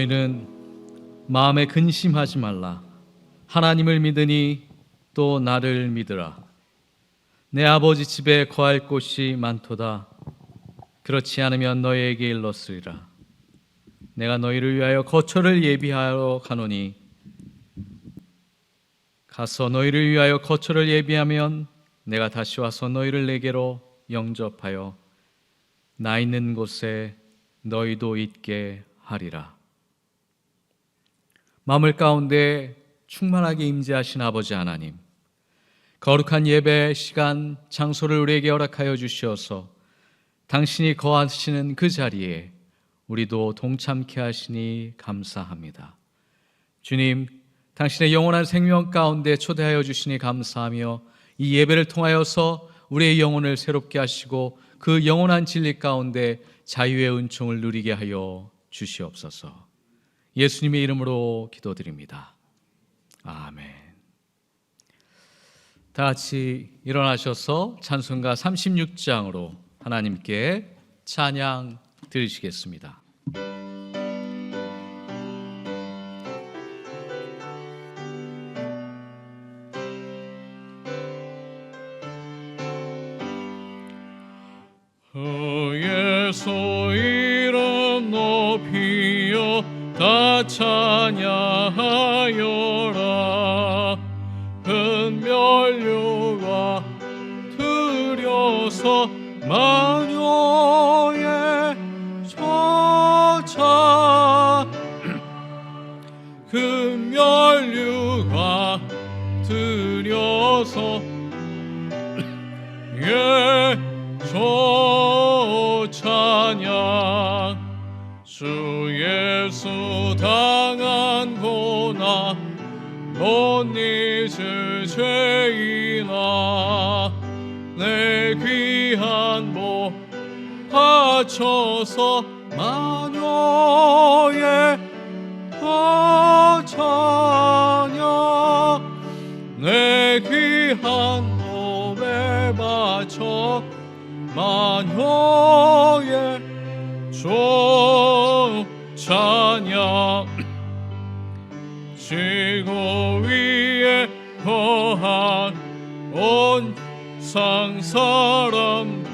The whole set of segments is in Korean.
너희는 마음에 근심하지 말라. 하나님을 믿으니 또 나를 믿으라. 내 아버지 집에 거할 곳이 많도다. 그렇지 않으면 너희에게 일렀으리라. 내가 너희를 위하여 거처를 예비하러 가노니 가서 너희를 위하여 거처를 예비하면 내가 다시 와서 너희를 내게로 영접하여 나 있는 곳에 너희도 있게 하리라. 마음을 가운데 충만하게 임재하신 아버지 하나님, 거룩한 예배 시간 장소를 우리에게 허락하여 주시어서 당신이 거하시는 그 자리에 우리도 동참케 하시니 감사합니다. 주님, 당신의 영원한 생명 가운데 초대하여 주시니 감사하며 이 예배를 통하여서 우리의 영혼을 새롭게 하시고 그 영원한 진리 가운데 자유의 은총을 누리게 하여 주시옵소서. 예수님의 이름으로 기도드립니다. 아멘. 다 같이 일어나셔서 찬송가 36장으로 하나님께 찬양 드리시겠습니다. 예수 이름 높이어 다 찬양하여라. 흠멸류가 들여서 마녀의 저자 흠멸류가 들여서 찬양. 주 예수 당한 고난 못 잊을 죄인아, 내 귀한 목 바쳐서 마녀의 찬양. 내 귀한 몸에 바쳐 마녀의 찬양. 지구 위에 거한 온 상사람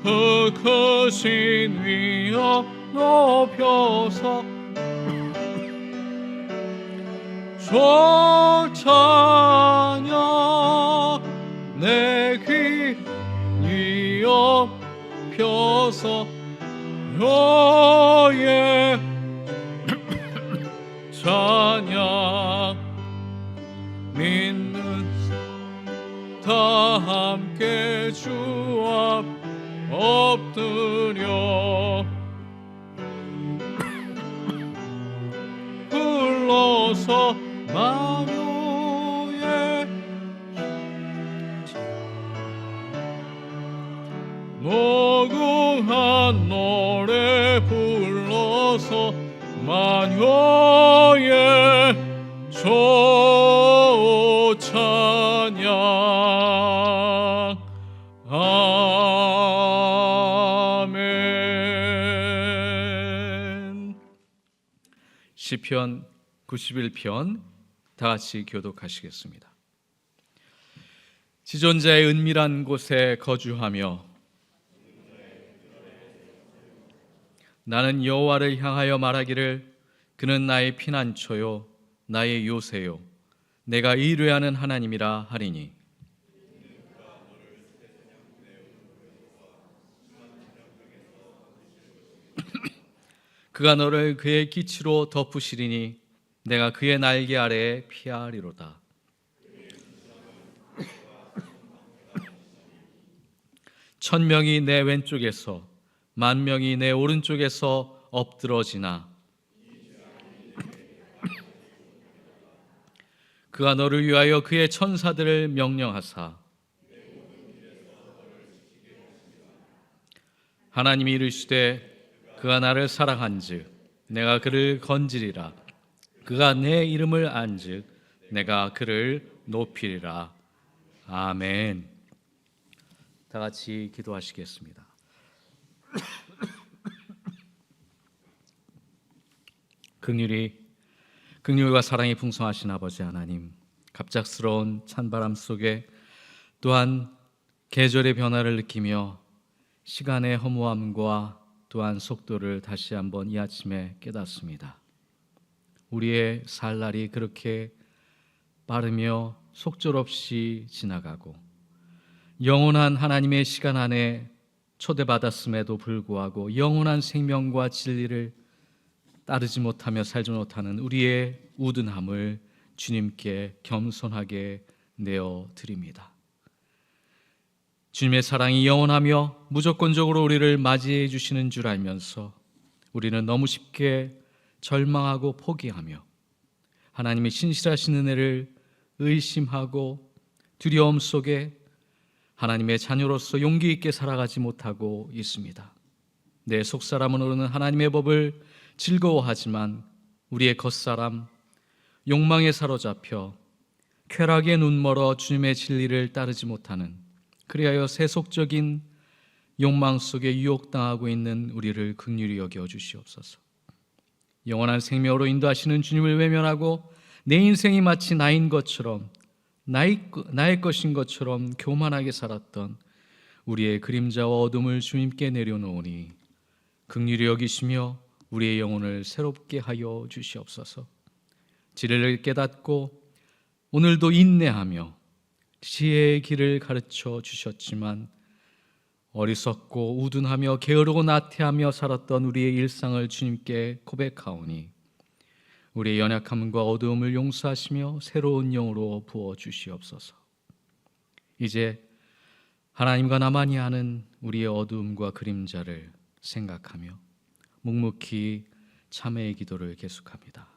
그 크신 위엄 높여서 찬양. 내 귀 위엄 펴서 너의 찬양. 믿는 다 함께 주 앞 엎드려 불러서 마녀의 무궁한 노래 불러서 마녀의 찬양. 아멘. 시편 91편 다 같이 교독하시겠습니다. 지존자의 은밀한 곳에 거주하며 나는 여호와를 향하여 말하기를 그는 나의 피난처요 나의 요새요 내가 의뢰하는 하나님이라 하리니. 그가 너를 그의 기치로 덮으시리니 내가 그의 날개 아래에 피하리로다. 천명이 내 왼쪽에서 만명이 내 오른쪽에서 엎드러지나 그가 너를 위하여 그의 천사들을 명령하사 하나님이 이르시되 그가 나를 사랑한즉 내가 그를 건지리라. 그가 내 이름을 안즉 내가 그를 높이리라. 아멘. 다 같이 기도하시겠습니다. 긍휼과 사랑이 풍성하신 아버지 하나님, 갑작스러운 찬바람 속에 또한 계절의 변화를 느끼며 시간의 허무함과 또한 속도를 다시 한번 이 아침에 깨닫습니다. 우리의 살 날이 그렇게 빠르며 속절없이 지나가고 영원한 하나님의 시간 안에 초대받았음에도 불구하고 영원한 생명과 진리를 따르지 못하며 살지 못하는 우리의 우둔함을 주님께 겸손하게 내어 드립니다. 주님의 사랑이 영원하며 무조건적으로 우리를 맞이해 주시는 줄 알면서 우리는 너무 쉽게 절망하고 포기하며 하나님의 신실하신 은혜를 의심하고 두려움 속에 하나님의 자녀로서 용기 있게 살아가지 못하고 있습니다. 내 속사람으로는 하나님의 법을 즐거워하지만 우리의 겉사람 욕망에 사로잡혀 쾌락에 눈멀어 주님의 진리를 따르지 못하는, 그리하여 세속적인 욕망 속에 유혹당하고 있는 우리를 긍휼히 여겨 주시옵소서. 영원한 생명으로 인도하시는 주님을 외면하고 내 인생이 마치 나인 것처럼 나의 것인 것처럼 교만하게 살았던 우리의 그림자와 어둠을 주님께 내려놓으니 긍휼히 여기시며 우리의 영혼을 새롭게 하여 주시옵소서. 진리를 깨닫고 오늘도 인내하며 지혜의 길을 가르쳐 주셨지만 어리석고 우둔하며 게으르고 나태하며 살았던 우리의 일상을 주님께 고백하오니 우리의 연약함과 어두움을 용서하시며 새로운 영으로 부어주시옵소서. 이제 하나님과 나만이 아는 우리의 어두움과 그림자를 생각하며 묵묵히 참회의 기도를 계속합니다.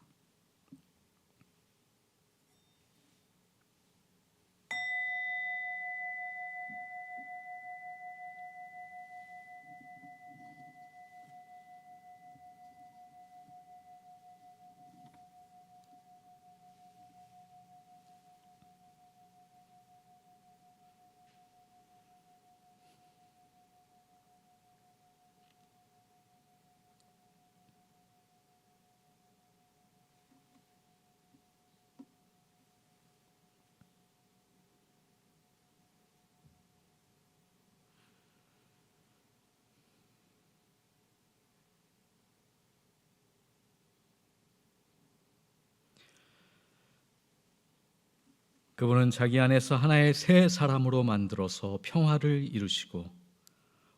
그분은 자기 안에서 하나의 새 사람으로 만들어서 평화를 이루시고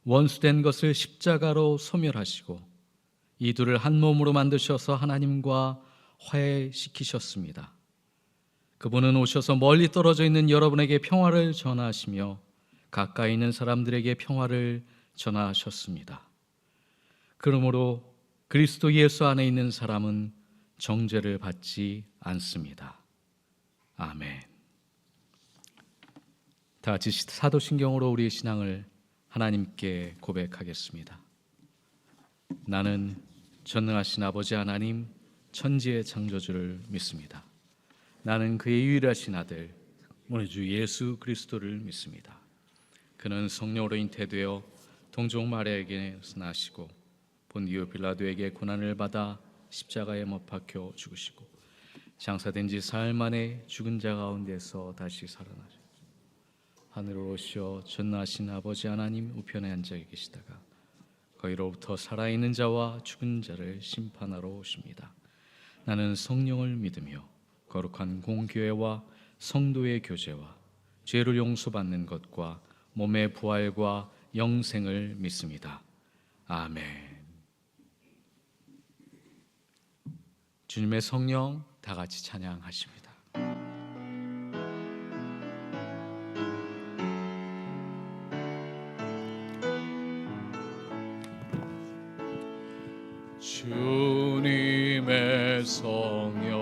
원수된 것을 십자가로 소멸하시고 이 둘을 한 몸으로 만드셔서 하나님과 화해시키셨습니다. 그분은 오셔서 멀리 떨어져 있는 여러분에게 평화를 전하시며 가까이 있는 사람들에게 평화를 전하셨습니다. 그러므로 그리스도 예수 안에 있는 사람은 정죄를 받지 않습니다. 아멘. 다 같이 사도신경으로 우리의 신앙을 하나님께 고백하겠습니다. 나는 전능하신 아버지 하나님 천지의 창조주를 믿습니다. 나는 그의 유일하신 아들 우리 주 예수 그리스도를 믿습니다. 그는 성령으로 잉태되어 동정 마리아에게서 나시고 본디오 빌라도에게 고난을 받아 십자가에 못 박혀 죽으시고 장사된 지 사흘 만에 죽은 자 가운데서 다시 살아나셨습니다. 하늘로 오시어 전능하신 아버지 하나님 우편에 앉아 계시다가 거기로부터 살아있는 자와 죽은 자를 심판하러 오십니다. 나는 성령을 믿으며 거룩한 공교회와 성도의 교제와 죄를 용서받는 것과 몸의 부활과 영생을 믿습니다. 아멘. 주님의 성령 다 같이 찬양하십니다. 주님의 성령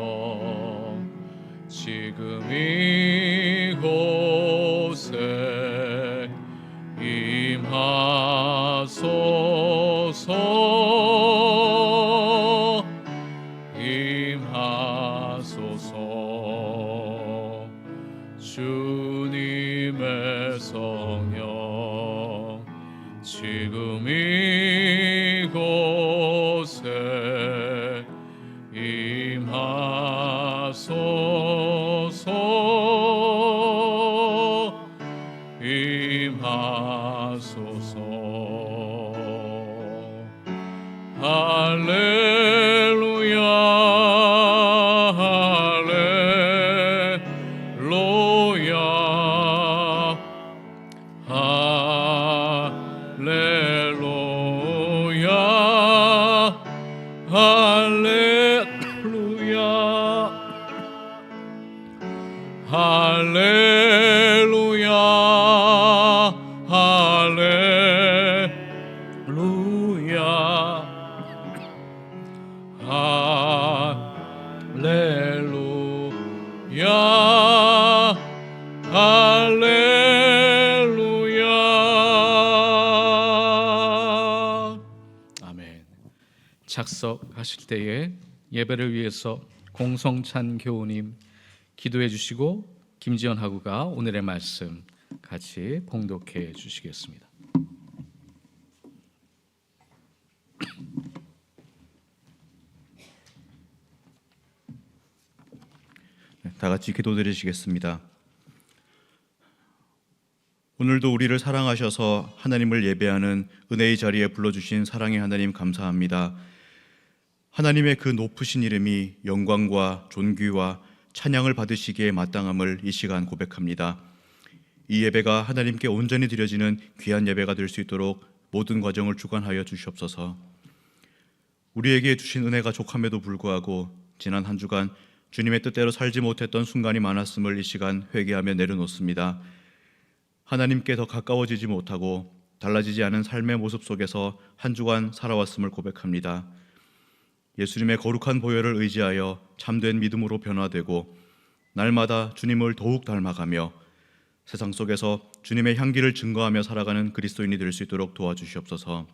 지금 이곳에 임하소서 임하소서. 주님의 성령 지금 이곳에 임하소서 임하소서 할렐루야 할렐루야 할렐루야 할렐루야 할렐루야 할렐루야 할렐루야 할렐루야. 아멘. 착석하실 때에 예배를 위해서 공성찬 교우님 기도해 주시고 김지연 하구가 오늘의 말씀 같이 봉독해 주시겠습니다. 다 같이 기도드리시겠습니다. 오늘도 우리를 사랑하셔서 하나님을 예배하는 은혜의 자리에 불러주신 사랑의 하나님 감사합니다. 하나님의 그 높으신 이름이 영광과 존귀와 찬양을 받으시기에 마땅함을 이 시간 고백합니다. 이 예배가 하나님께 온전히 드려지는 귀한 예배가 될 수 있도록 모든 과정을 주관하여 주시옵소서. 우리에게 주신 은혜가 족함에도 불구하고 지난 한 주간 주님의 뜻대로 살지 못했던 순간이 많았음을 이 시간 회개하며 내려놓습니다. 하나님께 더 가까워지지 못하고 달라지지 않은 삶의 모습 속에서 한 주간 살아왔음을 고백합니다. 예수님의 거룩한 보혈을 의지하여 참된 믿음으로 변화되고 날마다 주님을 더욱 닮아가며 세상 속에서 주님의 향기를 증거하며 살아가는 그리스도인이 될 수 있도록 도와주시옵소서.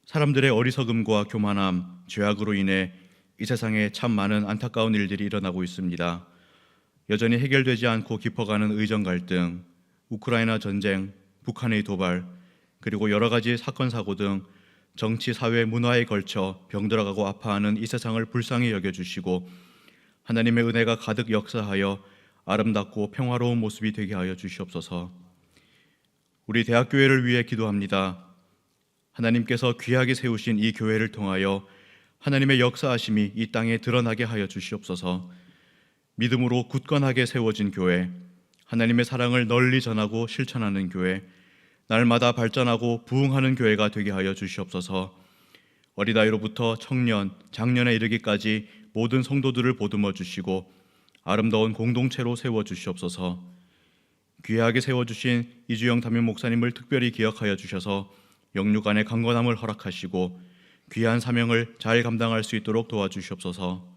사람들의 어리석음과 교만함, 죄악으로 인해 이 세상에 참 많은 안타까운 일들이 일어나고 있습니다. 여전히 해결되지 않고 깊어가는 의정 갈등, 우크라이나 전쟁, 북한의 도발, 그리고 여러 가지 사건 사고 등 정치, 사회, 문화에 걸쳐 병들어가고 아파하는 이 세상을 불쌍히 여겨주시고 하나님의 은혜가 가득 역사하여 아름답고 평화로운 모습이 되게 하여 주시옵소서. 우리 대학교회를 위해 기도합니다. 하나님께서 귀하게 세우신 이 교회를 통하여 하나님의 역사하심이 이 땅에 드러나게 하여 주시옵소서. 믿음으로 굳건하게 세워진 교회, 하나님의 사랑을 널리 전하고 실천하는 교회, 날마다 발전하고 부흥하는 교회가 되게 하여 주시옵소서. 어린아이로부터 청년, 장년에 이르기까지 모든 성도들을 보듬어 주시고 아름다운 공동체로 세워 주시옵소서. 귀하게 세워주신 이주영 담임 목사님을 특별히 기억하여 주셔서 영육간의 강건함을 허락하시고 귀한 사명을 잘 감당할 수 있도록 도와주시옵소서.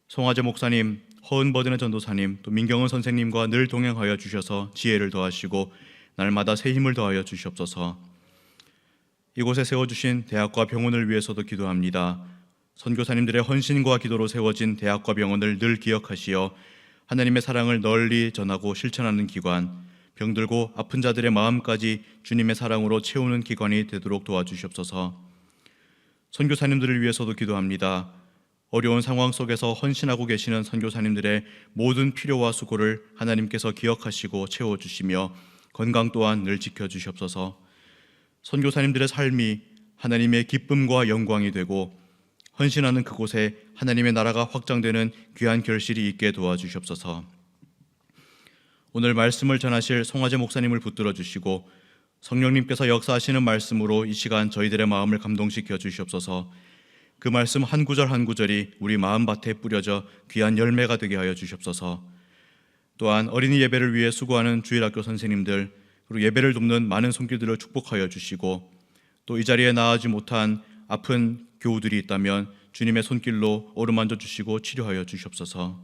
송화재 목사님, 허은버든의 전도사님, 또 민경은 선생님과 늘 동행하여 주셔서 지혜를 더하시고 날마다 새 힘을 더하여 주시옵소서. 이곳에 세워주신 대학과 병원을 위해서도 기도합니다. 선교사님들의 헌신과 기도로 세워진 대학과 병원을 늘 기억하시어 하나님의 사랑을 널리 전하고 실천하는 기관, 병들고 아픈 자들의 마음까지 주님의 사랑으로 채우는 기관이 되도록 도와주시옵소서. 선교사님들을 위해서도 기도합니다. 어려운 상황 속에서 헌신하고 계시는 선교사님들의 모든 필요와 수고를 하나님께서 기억하시고 채워주시며 건강 또한 늘 지켜주시옵소서. 선교사님들의 삶이 하나님의 기쁨과 영광이 되고 헌신하는 그곳에 하나님의 나라가 확장되는 귀한 결실이 있게 도와주시옵소서. 오늘 말씀을 전하실 송화재 목사님을 붙들어 주시고 성령님께서 역사하시는 말씀으로 이 시간 저희들의 마음을 감동시켜 주시옵소서. 그 말씀 한 구절 한 구절이 우리 마음밭에 뿌려져 귀한 열매가 되게 하여 주시옵소서. 또한 어린이 예배를 위해 수고하는 주일학교 선생님들, 그리고 예배를 돕는 많은 손길들을 축복하여 주시고 또 이 자리에 나아지 못한 아픈 교우들이 있다면 주님의 손길로 어루만져 주시고 치료하여 주시옵소서.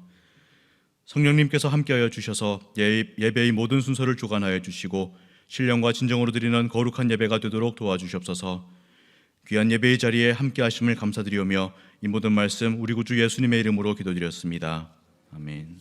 성령님께서 함께하여 주셔서 예배의 모든 순서를 주관하여 주시고 신령과 진정으로 드리는 거룩한 예배가 되도록 도와주시옵소서. 귀한 예배의 자리에 함께하심을 감사드리오며 이 모든 말씀 우리 구주 예수님의 이름으로 기도드렸습니다. 아멘.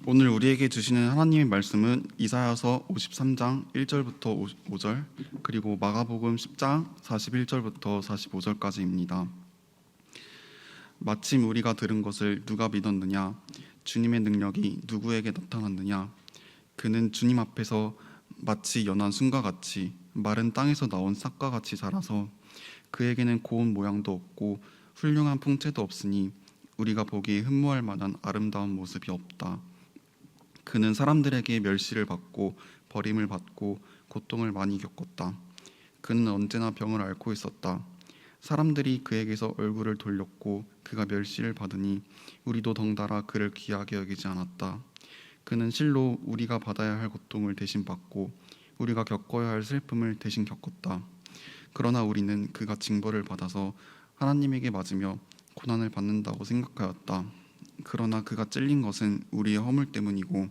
오늘 우리에게 주시는 하나님의 말씀은 이사야서 53장 1절부터 5절 그리고 마가복음 10장 41절부터 45절까지입니다. 마침 우리가 들은 것을 누가 믿었느냐? 주님의 능력이 누구에게 나타났느냐? 그는 주님 앞에서 마치 연한 순과 같이 마른 땅에서 나온 싹과 같이 자라서 그에게는 고운 모양도 없고 훌륭한 풍채도 없으니 우리가 보기에 흠모할 만한 아름다운 모습이 없다. 그는 사람들에게 멸시를 받고 버림을 받고 고통을 많이 겪었다. 그는 언제나 병을 앓고 있었다. 사람들이 그에게서 얼굴을 돌렸고 그가 멸시를 받으니 우리도 덩달아 그를 귀하게 여기지 않았다. 그는 실로 우리가 받아야 할 고통을 대신 받고 우리가 겪어야 할 슬픔을 대신 겪었다. 그러나 우리는 그가 징벌을 받아서 하나님에게 맞으며 고난을 받는다고 생각하였다. 그러나 그가 찔린 것은 우리의 허물 때문이고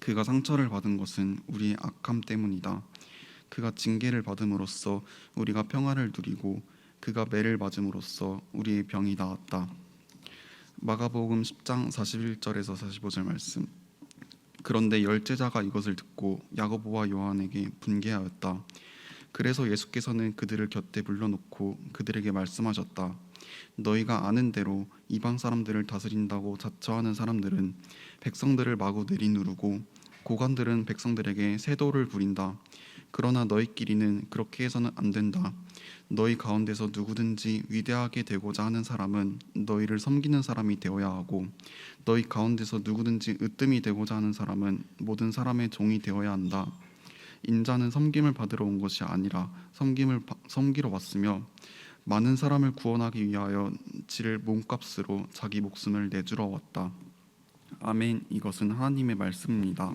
그가 상처를 받은 것은 우리의 악함 때문이다. 그가 징계를 받음으로써 우리가 평화를 누리고 그가 매를 맞음으로써 우리의 병이 나았다. 마가복음 10장 41절에서 45절 말씀. 그런데 열제자가 이것을 듣고 야고보와 요한에게 분개하였다. 그래서 예수께서는 그들을 곁에 불러놓고 그들에게 말씀하셨다. 너희가 아는 대로 이방 사람들을 다스린다고 자처하는 사람들은 백성들을 마구 내리누르고 고관들은 백성들에게 세도를 부린다. 그러나 너희끼리는 그렇게 해서는 안 된다. 너희 가운데서 누구든지 위대하게 되고자 하는 사람은 너희를 섬기는 사람이 되어야 하고 너희 가운데서 누구든지 으뜸이 되고자 하는 사람은 모든 사람의 종이 되어야 한다. 인자는 섬김을 받으러 온 것이 아니라 섬기러 왔으며 많은 사람을 구원하기 위하여 지를 몸값으로 자기 목숨을 내주러 왔다. 아멘. 이것은 하나님의 말씀입니다.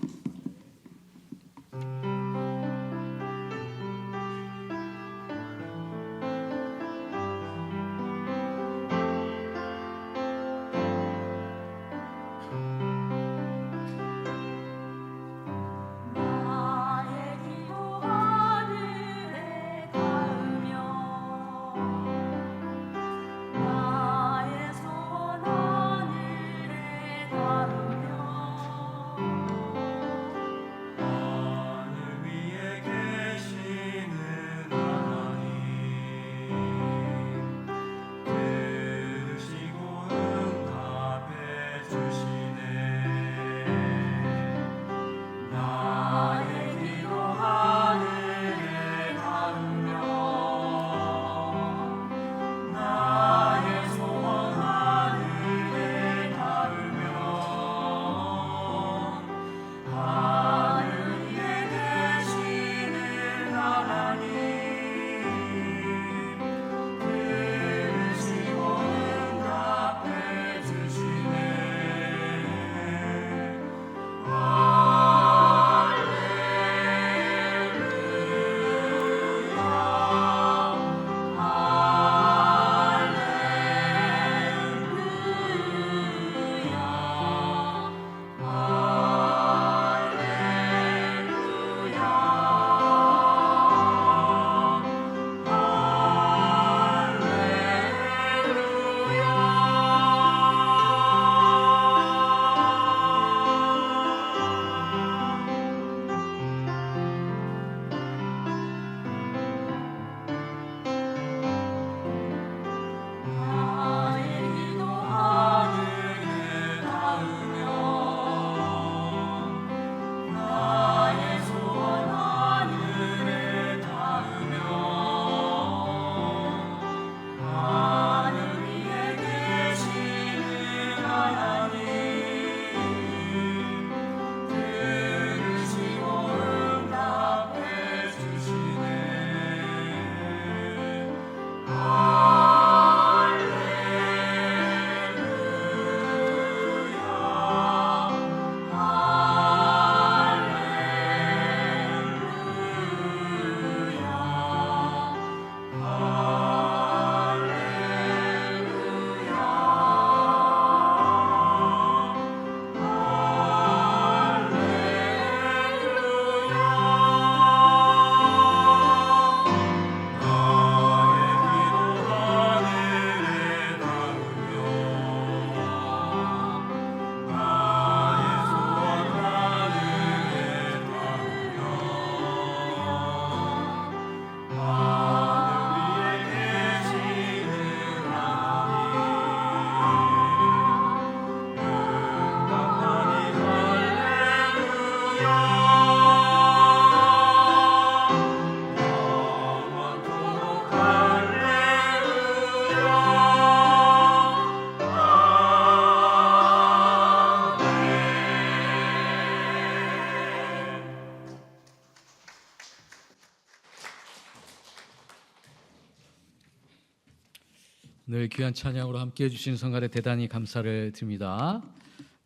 늘 귀한 찬양으로 함께해 주신 성가대 대단히 감사를 드립니다.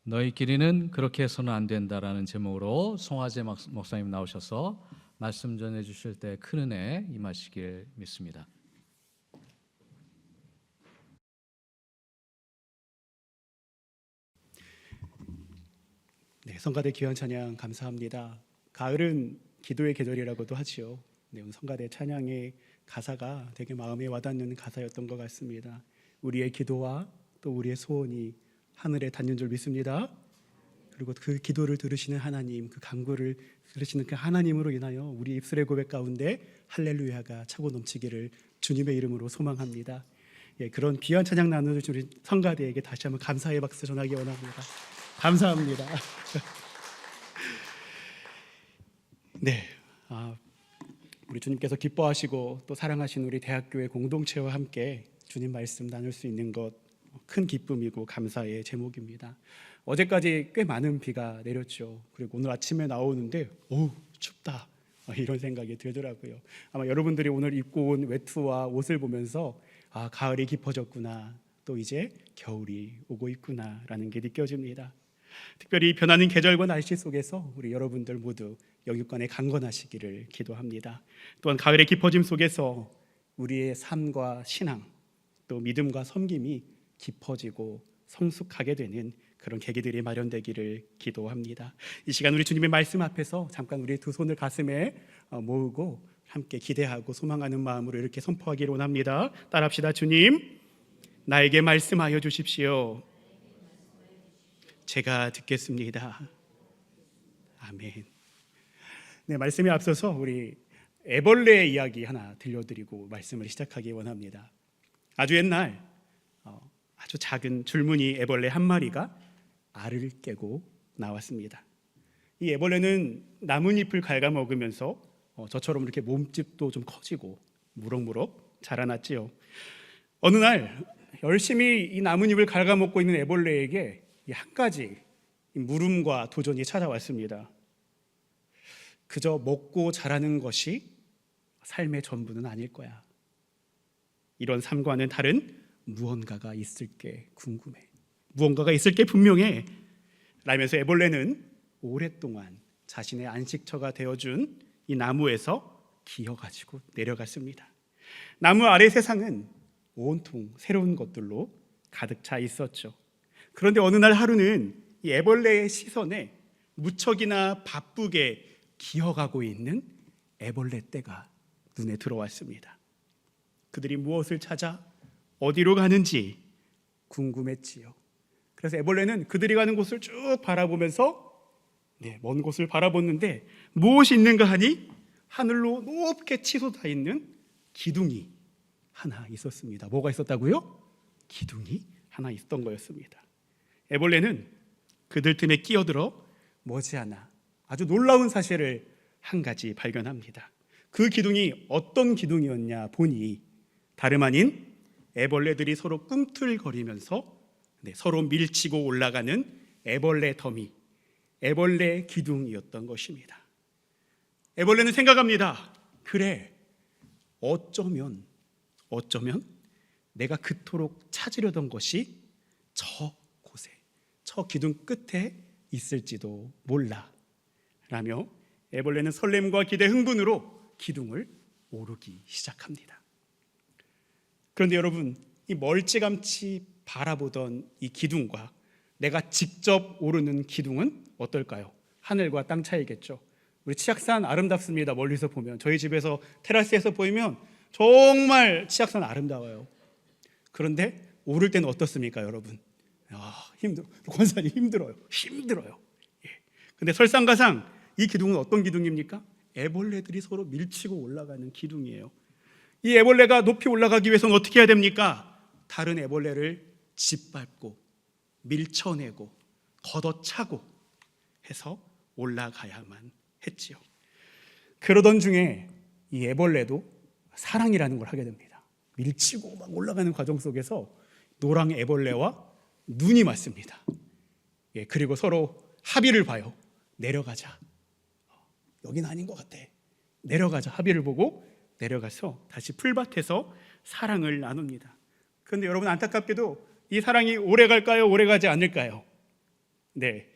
너희끼리는 그렇게 해서는 안 된다라는 제목으로 송화재 목사님 나오셔서 말씀 전해 주실 때 큰 은혜 임하시길 믿습니다. 네, 성가대 귀한 찬양 감사합니다. 가을은 기도의 계절이라고도 하지요. 네, 오늘 성가대 찬양의 가사가 되게 마음에 와닿는 가사였던 것 같습니다. 우리의 기도와 또 우리의 소원이 하늘에 닿는 줄 믿습니다. 그리고 그 기도를 들으시는 하나님, 그 간구를 들으시는 그 하나님으로 인하여 우리 입술의 고백 가운데 할렐루야가 차고 넘치기를 주님의 이름으로 소망합니다. 예, 그런 귀한 찬양 나누신 우리 성가대에게 다시 한번 감사의 박수 전하기 원합니다. 감사합니다. 네, 우리 주님께서 기뻐하시고 또 사랑하시는 우리 대학교의 공동체와 함께 주님 말씀 나눌 수 있는 것 큰 기쁨이고 감사의 제목입니다. 어제까지 꽤 많은 비가 내렸죠. 그리고 오늘 아침에 나오는데 춥다 이런 생각이 들더라고요. 아마 여러분들이 오늘 입고 온 외투와 옷을 보면서 가을이 깊어졌구나, 또 이제 겨울이 오고 있구나라는 게 느껴집니다. 특별히 변하는 계절과 날씨 속에서 우리 여러분들 모두 영육간에 강건하시기를 기도합니다. 또한 가을의 깊어짐 속에서 우리의 삶과 신앙, 또 믿음과 섬김이 깊어지고 성숙하게 되는 그런 계기들이 마련되기를 기도합니다. 이 시간 우리 주님의 말씀 앞에서 잠깐 우리 두 손을 가슴에 모으고 함께 기대하고 소망하는 마음으로 이렇게 선포하기를 원합니다. 따라합시다. 주님, 나에게 말씀하여 주십시오. 제가 듣겠습니다. 아멘. 네, 말씀에 앞서서 우리 애벌레 이야기 하나 들려드리고 말씀을 시작하기 원합니다. 아주 옛날 아주 작은 줄무늬 애벌레 한 마리가 알을 깨고 나왔습니다. 이 애벌레는 나뭇잎을 갉아먹으면서 저처럼 이렇게 몸집도 좀 커지고 무럭무럭 자라났지요. 어느 날 열심히 이 나뭇잎을 갉아먹고 있는 애벌레에게 한 가지 물음과 도전이 찾아왔습니다. 그저 먹고 자라는 것이 삶의 전부는 아닐 거야. 이런 삶과는 다른 무언가가 있을 게 궁금해. 무언가가 있을 게 분명해. 라면서 애벌레는 오랫동안 자신의 안식처가 되어준 이 나무에서 기어가지고 내려갔습니다. 나무 아래 세상은 온통 새로운 것들로 가득 차 있었죠. 그런데 어느 날 하루는 이 애벌레의 시선에 무척이나 바쁘게 기어가고 있는 애벌레 떼가 눈에 들어왔습니다. 그들이 무엇을 찾아 어디로 가는지 궁금했지요. 그래서 애벌레는 그들이 가는 곳을 쭉 바라보면서 먼 곳을 바라봤는데 무엇이 있는가 하니 하늘로 높게 치솟아 있는 기둥이 하나 있었습니다. 뭐가 있었다고요? 기둥이 하나 있던 거였습니다. 애벌레는 그들 틈에 끼어들어 머지않아 아주 놀라운 사실을 한 가지 발견합니다. 그 기둥이 어떤 기둥이었냐 보니 다름 아닌 애벌레들이 서로 꿈틀거리면서 서로 밀치고 올라가는 애벌레 더미, 애벌레 기둥이었던 것입니다. 애벌레는 생각합니다. 그래, 어쩌면 내가 그토록 찾으려던 것이 저 곳에, 저 기둥 끝에 있을지도 몰라 라며 애벌레는 설렘과 기대, 흥분으로 기둥을 오르기 시작합니다. 그런데 여러분, 이 멀찌감치 바라보던 이 기둥과 내가 직접 오르는 기둥은 어떨까요? 하늘과 땅 차이겠죠. 우리 치악산 아름답습니다. 멀리서 보면 저희 집에서 테라스에서 보이면 정말 치악산 아름다워요. 그런데 오를 때는 어떻습니까, 여러분? 힘들어. 권사님 힘들어요. 예. 근데 설상가상 이 기둥은 어떤 기둥입니까? 애벌레들이 서로 밀치고 올라가는 기둥이에요. 이 애벌레가 높이 올라가기 위해서는 어떻게 해야 됩니까? 다른 애벌레를 짓밟고 밀쳐내고 걷어차고 해서 올라가야만 했지요. 그러던 중에 이 애벌레도 사랑이라는 걸 하게 됩니다. 밀치고 막 올라가는 과정 속에서 노랑 애벌레와 눈이 맞습니다. 그리고 서로 합의를 봐요. 내려가자. 여긴 아닌 것 같아. 내려가자. 합의를 보고 내려가서 다시 풀밭에서 사랑을 나눕니다. 그런데 여러분, 안타깝게도 이 사랑이 오래 갈까요? 오래 가지 않을까요? 네,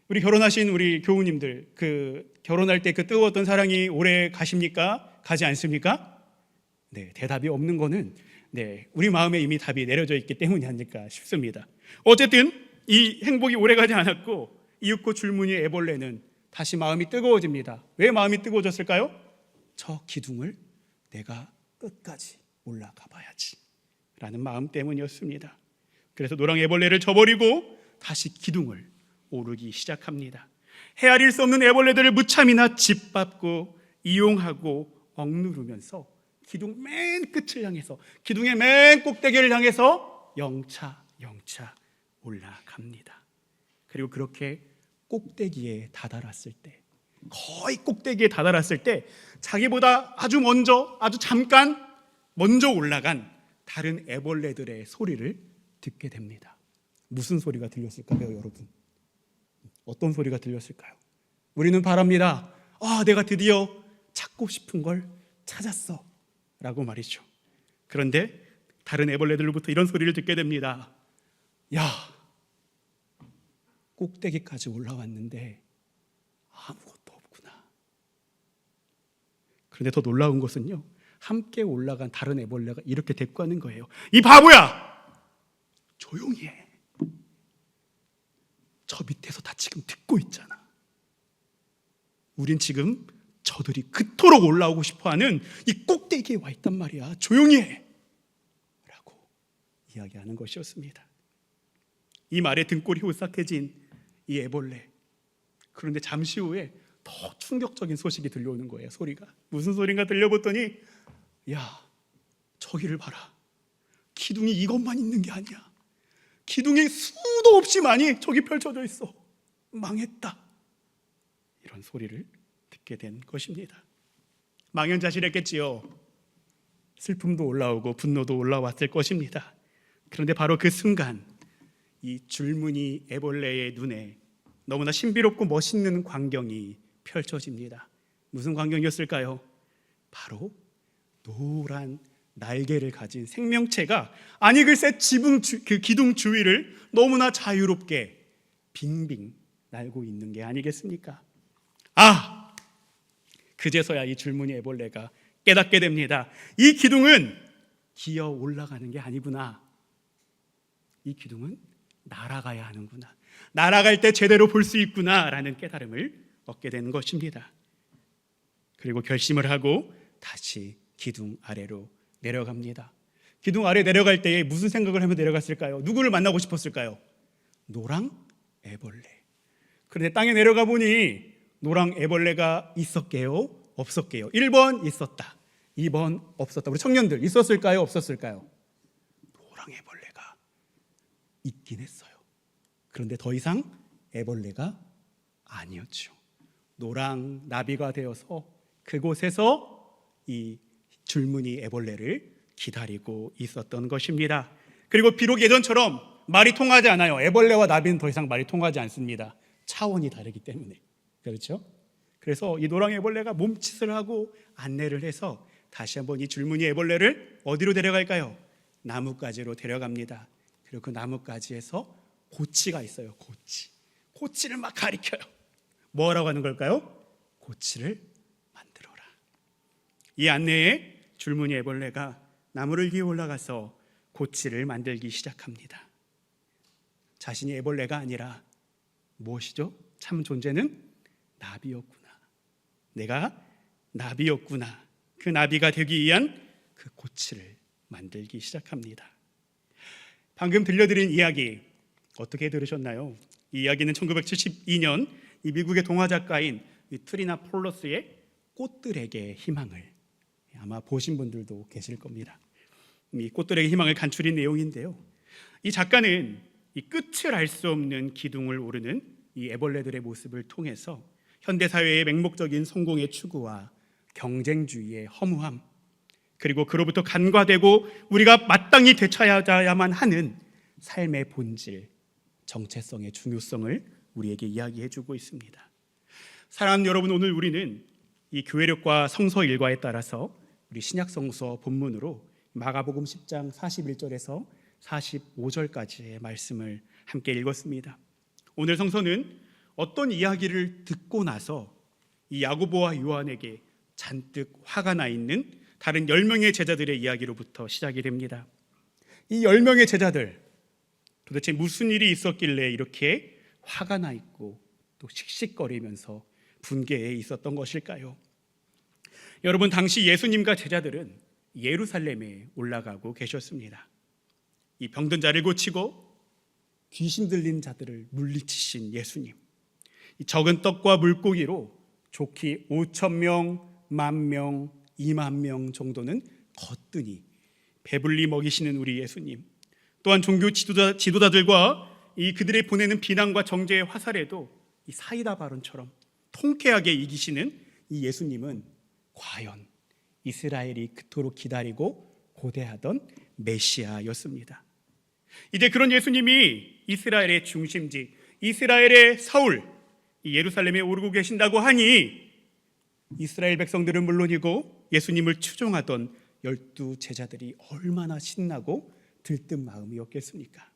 우리 결혼하신 우리 교우님들, 그 결혼할 때 그 뜨거웠던 사랑이 오래 가십니까? 가지 않습니까? 네, 대답이 없는 거는 우리 마음에 이미 답이 내려져 있기 때문이 아닐까 싶습니다. 어쨌든 이 행복이 오래 가지 않았고 이윽고 줄무늬 애벌레는 다시 마음이 뜨거워집니다. 왜 마음이 뜨거워졌을까요? 저 기둥을 내가 끝까지 올라가 봐야지 라는 마음 때문이었습니다. 그래서 노랑 애벌레를 저버리고 다시 기둥을 오르기 시작합니다. 헤아릴 수 없는 애벌레들을 무참이나 짓밟고 이용하고 억누르면서 기둥 맨 끝을 향해서, 기둥의 맨 꼭대기를 향해서 영차 올라갑니다. 그리고 그렇게 꼭대기에 다다랐을 때, 거의 꼭대기에 다다랐을 때 자기보다 아주 잠깐 먼저 올라간 다른 애벌레들의 소리를 듣게 됩니다. 무슨 소리가 들렸을까요, 여러분? 어떤 소리가 들렸을까요? 우리는 바랍니다. 내가 드디어 찾고 싶은 걸 찾았어 라고 말이죠. 그런데 다른 애벌레들로부터 이런 소리를 듣게 됩니다. 야, 꼭대기까지 올라왔는데 아무것도 없구나. 그런데 더 놀라운 것은요, 함께 올라간 다른 애벌레가 이렇게 대꾸하는 거예요. 이 바보야, 조용히 해. 저 밑에서 다 지금 듣고 있잖아. 우린 지금 저들이 그토록 올라오고 싶어하는 이 꼭대기에 와 있단 말이야. 조용히 해 라고 이야기하는 것이었습니다. 이 말에 등골이 오싹해진 이 애벌레. 그런데 잠시 후에 더 충격적인 소식이 들려오는 거예요. 소리가 무슨 소린가 들려봤더니, 야, 저기를 봐라. 기둥이 이것만 있는 게 아니야. 기둥이 수도 없이 많이 저기 펼쳐져 있어. 망했다. 이런 소리를 듣게 된 것입니다. 망연자실했겠지요. 슬픔도 올라오고 분노도 올라왔을 것입니다. 그런데 바로 그 순간 이 줄무늬 애벌레의 눈에 너무나 신비롭고 멋있는 광경이 펼쳐집니다. 무슨 광경이었을까요? 바로 노란 날개를 가진 생명체가, 아니 글쎄 그 기둥 주위를 너무나 자유롭게 빙빙 날고 있는 게 아니겠습니까? 그제서야 이 줄무늬 애벌레가 깨닫게 됩니다. 이 기둥은 기어 올라가는 게 아니구나. 이 기둥은 날아가야 하는구나. 날아갈 때 제대로 볼 수 있구나 라는 깨달음을 얻게 되는 것입니다. 그리고 결심을 하고 다시 기둥 아래로 내려갑니다. 기둥 아래 내려갈 때에 무슨 생각을 하며 내려갔을까요? 누구를 만나고 싶었을까요? 노랑 애벌레. 그런데 땅에 내려가 보니 노랑 애벌레가 있었게요? 없었게요? 1번 있었다, 2번 없었다. 우리 청년들 있었을까요? 없었을까요? 노랑 애벌레가 있긴 했어요. 그런데 더 이상 애벌레가 아니었죠. 노랑 나비가 되어서 그곳에서 이 줄무늬 애벌레를 기다리고 있었던 것입니다. 그리고 비록 예전처럼 말이 통하지 않아요. 애벌레와 나비는 더 이상 말이 통하지 않습니다. 차원이 다르기 때문에. 그렇죠? 그래서 이 노랑 애벌레가 몸짓을 하고 안내를 해서 다시 한번 이 줄무늬 애벌레를 어디로 데려갈까요? 나뭇가지로 데려갑니다. 그리고 그 나뭇가지에서 고치가 있어요. 고치를 막 가리켜요. 뭐라고 하는 걸까요? 고치를 만들어라. 이 안내에 줄무늬 애벌레가 나무를 기어 올라가서 고치를 만들기 시작합니다. 자신이 애벌레가 아니라 무엇이죠? 참 존재는 나비였구나. 내가 나비였구나. 그 나비가 되기 위한 그 고치를 만들기 시작합니다. 방금 들려드린 이야기 어떻게 들으셨나요? 이 이야기는 1972년 이 미국의 동화 작가인 트리나 폴러스의 꽃들에게 희망을, 아마 보신 분들도 계실 겁니다. 이 꽃들에게 희망을 간추린 내용인데요. 이 작가는 이 끝을 알 수 없는 기둥을 오르는 이 애벌레들의 모습을 통해서 현대 사회의 맹목적인 성공의 추구와 경쟁주의의 허무함, 그리고 그로부터 간과되고 우리가 마땅히 되찾아야만 하는 삶의 본질, 정체성의 중요성을 우리에게 이야기해주고 있습니다. 사랑하는 여러분, 오늘 우리는 이 교회력과 성서 일과에 따라서 우리 신약성서 본문으로 마가복음 10장 41절에서 45절까지의 말씀을 함께 읽었습니다. 오늘 성서는 어떤 이야기를 듣고 나서 이 야고보와 요한에게 잔뜩 화가 나 있는 다른 10명의 제자들의 이야기로부터 시작이 됩니다. 이 10명의 제자들, 도대체 무슨 일이 있었길래 이렇게 화가 나 있고 또 씩씩거리면서 분개해 있었던 것일까요? 여러분, 당시 예수님과 제자들은 예루살렘에 올라가고 계셨습니다. 이 병든 자를 고치고 귀신 들린 자들을 물리치신 예수님, 이 적은 떡과 물고기로 좋기 5,000명, 10,000명, 20,000명 정도는 거뜬히 배불리 먹이시는 우리 예수님, 또한 종교 지도자들과 이 그들의 보내는 비난과 정죄의 화살에도 이 사이다 발언처럼 통쾌하게 이기시는 이 예수님은 과연 이스라엘이 그토록 기다리고 고대하던 메시아였습니다. 이제 그런 예수님이 이스라엘의 중심지, 이스라엘의 서울, 이 예루살렘에 오르고 계신다고 하니 이스라엘 백성들은 물론이고 예수님을 추종하던 12 제자들이 얼마나 신나고 들뜬 마음이었겠습니까?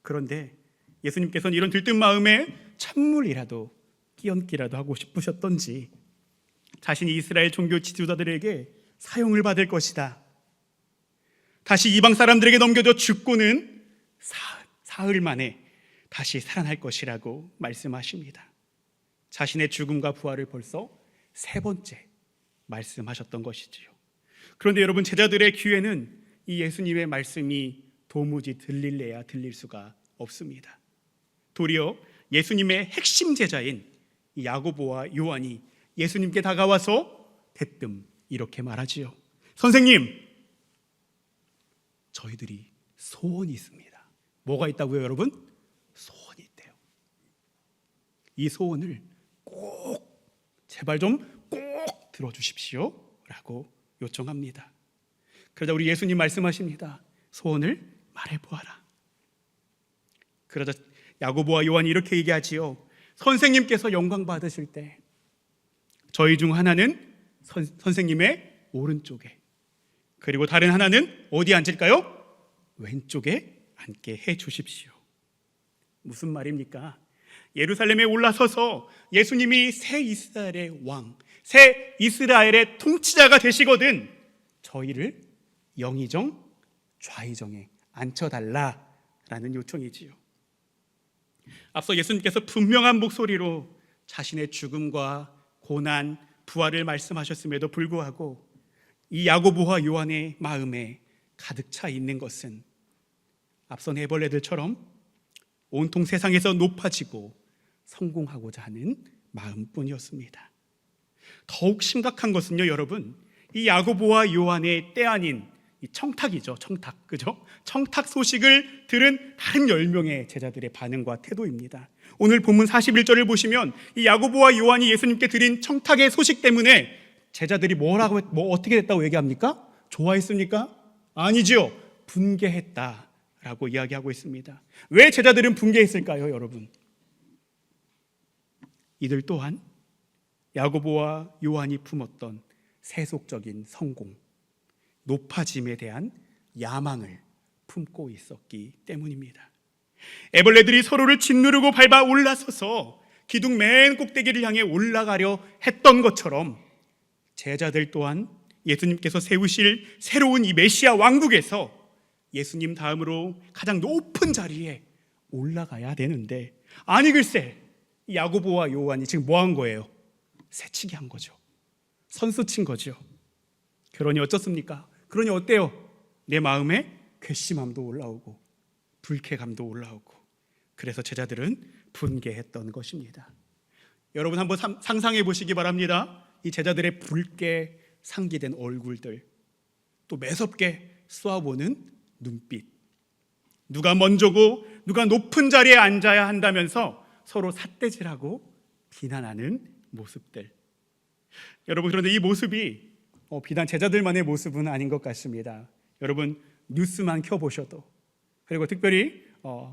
그런데 예수님께서는 이런 들뜬 마음에 찬물이라도 끼얹기라도 하고 싶으셨던지 자신이 이스라엘 종교 지도자들에게 사용을 받을 것이다, 다시 이방 사람들에게 넘겨져 죽고는 사흘 만에 다시 살아날 것이라고 말씀하십니다. 자신의 죽음과 부활을 벌써 3번째 말씀하셨던 것이지요. 그런데 여러분, 제자들의 귀에는 이 예수님의 말씀이 도무지 들릴래야 들릴 수가 없습니다. 도리어 예수님의 핵심 제자인 야고보와 요한이 예수님께 다가와서 대뜸 이렇게 말하지요. 선생님, 저희들이 소원이 있습니다. 뭐가 있다고요, 여러분? 소원이 있대요. 이 소원을 꼭, 제발 좀 꼭 들어주십시오 라고 요청합니다. 그러자 우리 예수님 말씀하십니다. 소원을 말해보아라. 그러자 야고보와 요한이 이렇게 얘기하지요. 선생님께서 영광 받으실 때 저희 중 하나는 선생님의 오른쪽에, 그리고 다른 하나는 어디 앉을까요? 왼쪽에 앉게 해 주십시오. 무슨 말입니까? 예루살렘에 올라서서 예수님이 새 이스라엘의 왕, 새 이스라엘의 통치자가 되시거든 저희를 영의정, 좌의정에 앉혀달라라는 요청이지요. 앞서 예수님께서 분명한 목소리로 자신의 죽음과 고난, 부활을 말씀하셨음에도 불구하고 이 야고보와 요한의 마음에 가득 차 있는 것은 앞선 해벌레들처럼 온통 세상에서 높아지고 성공하고자 하는 마음뿐이었습니다. 더욱 심각한 것은요, 여러분, 이 야고보와 요한의 때 아닌 이 청탁이죠. 청탁, 그죠? 청탁 소식을 들은 다른 10명의 제자들의 반응과 태도입니다. 오늘 본문 41절을 보시면 이 야고보와 요한이 예수님께 드린 청탁의 소식 때문에 제자들이 어떻게 됐다고 얘기합니까? 좋아했습니까? 아니죠. 분개했다라고 이야기하고 있습니다. 왜 제자들은 분개했을까요, 여러분? 이들 또한 야고보와 요한이 품었던 세속적인 성공, 높아짐에 대한 야망을 품고 있었기 때문입니다. 애벌레들이 서로를 짓누르고 밟아 올라서서 기둥 맨 꼭대기를 향해 올라가려 했던 것처럼 제자들 또한 예수님께서 세우실 새로운 이 메시아 왕국에서 예수님 다음으로 가장 높은 자리에 올라가야 되는데, 아니 글쎄 야고보와 요한이 지금 뭐 한 거예요? 새치기 한 거죠. 선수 친 거죠. 그러니 어쩌습니까? 그러니 어때요? 내 마음에 괘씸함도 올라오고 불쾌감도 올라오고, 그래서 제자들은 분개했던 것입니다. 여러분 한번 상상해 보시기 바랍니다. 이 제자들의 붉게 상기된 얼굴들, 또 매섭게 쏘아보는 눈빛, 누가 먼저고 누가 높은 자리에 앉아야 한다면서 서로 삿대질하고 비난하는 모습들. 여러분, 그런데 이 모습이 비단 제자들만의 모습은 아닌 것 같습니다. 여러분, 뉴스만 켜보셔도, 그리고 특별히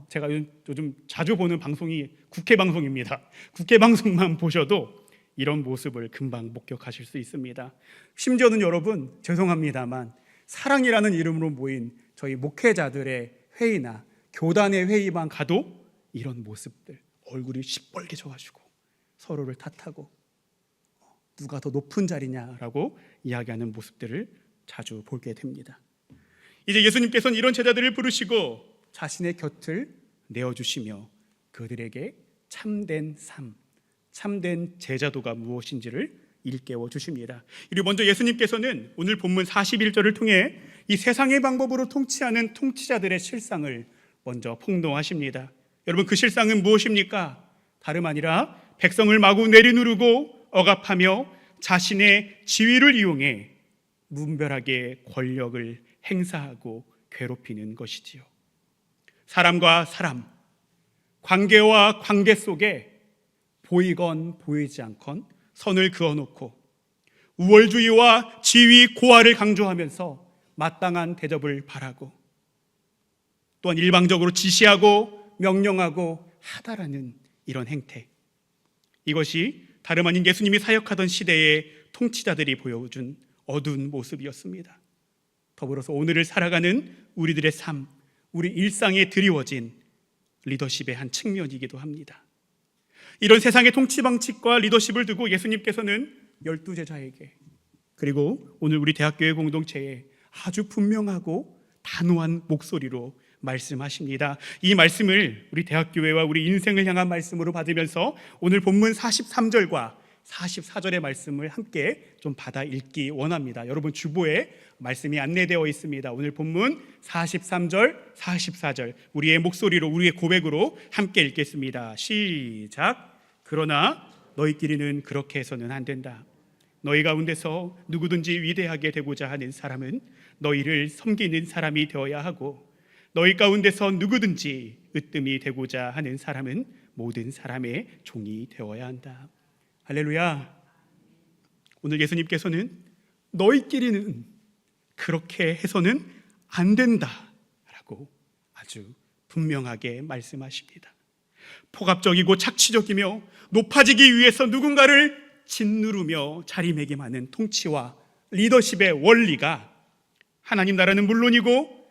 제가 요즘 자주 보는 방송이 국회 방송입니다. 국회 방송만 보셔도 이런 모습을 금방 목격하실 수 있습니다. 심지어는 여러분, 죄송합니다만 사랑이라는 이름으로 모인 저희 목회자들의 회의나 교단의 회의만 가도 이런 모습들, 얼굴이 시뻘개져가지고 서로를 탓하고 누가 더 높은 자리냐라고 이야기하는 모습들을 자주 보게 됩니다. 이제 예수님께서는 이런 제자들을 부르시고 자신의 곁을 내어주시며 그들에게 참된 삶, 참된 제자도가 무엇인지를 일깨워 주십니다. 그리고 먼저 예수님께서는 오늘 본문 41절을 통해 이 세상의 방법으로 통치하는 통치자들의 실상을 먼저 폭로하십니다. 여러분, 그 실상은 무엇입니까? 다름 아니라 백성을 마구 내리누르고 억압하며 자신의 지위를 이용해 무분별하게 권력을 행사하고 괴롭히는 것이지요. 사람과 사람, 관계와 관계 속에 보이건 보이지 않건 선을 그어놓고 우월주의와 지위 고하를 강조하면서 마땅한 대접을 바라고 또한 일방적으로 지시하고 명령하고 하다라는 이런 행태, 이것이 다름 아닌 예수님이 사역하던 시대의 통치자들이 보여준 어두운 모습이었습니다. 더불어서 오늘을 살아가는 우리들의 삶, 우리 일상에 드리워진 리더십의 한 측면이기도 합니다. 이런 세상의 통치 방식과 리더십을 두고 예수님께서는 12제자에게 그리고 오늘 우리 대학교의 공동체에 아주 분명하고 단호한 목소리로 말씀하십니다. 이 말씀을 우리 대학교회와 우리 인생을 향한 말씀으로 받으면서 오늘 본문 43절과 44절의 말씀을 함께 좀 받아 읽기 원합니다. 여러분 주보에 말씀이 안내되어 있습니다. 오늘 본문 43절, 44절 우리의 목소리로 우리의 고백으로 함께 읽겠습니다. 시작. 그러나 너희끼리는 그렇게 해서는 안 된다. 너희 가운데서 누구든지 위대하게 되고자 하는 사람은 너희를 섬기는 사람이 되어야 하고 너희 가운데서 누구든지 으뜸이 되고자 하는 사람은 모든 사람의 종이 되어야 한다. 할렐루야. 오늘 예수님께서는 너희끼리는 그렇게 해서는 안 된다라고 아주 분명하게 말씀하십니다. 폭압적이고 착취적이며 높아지기 위해서 누군가를 짓누르며 자리매김하는 통치와 리더십의 원리가 하나님 나라는 물론이고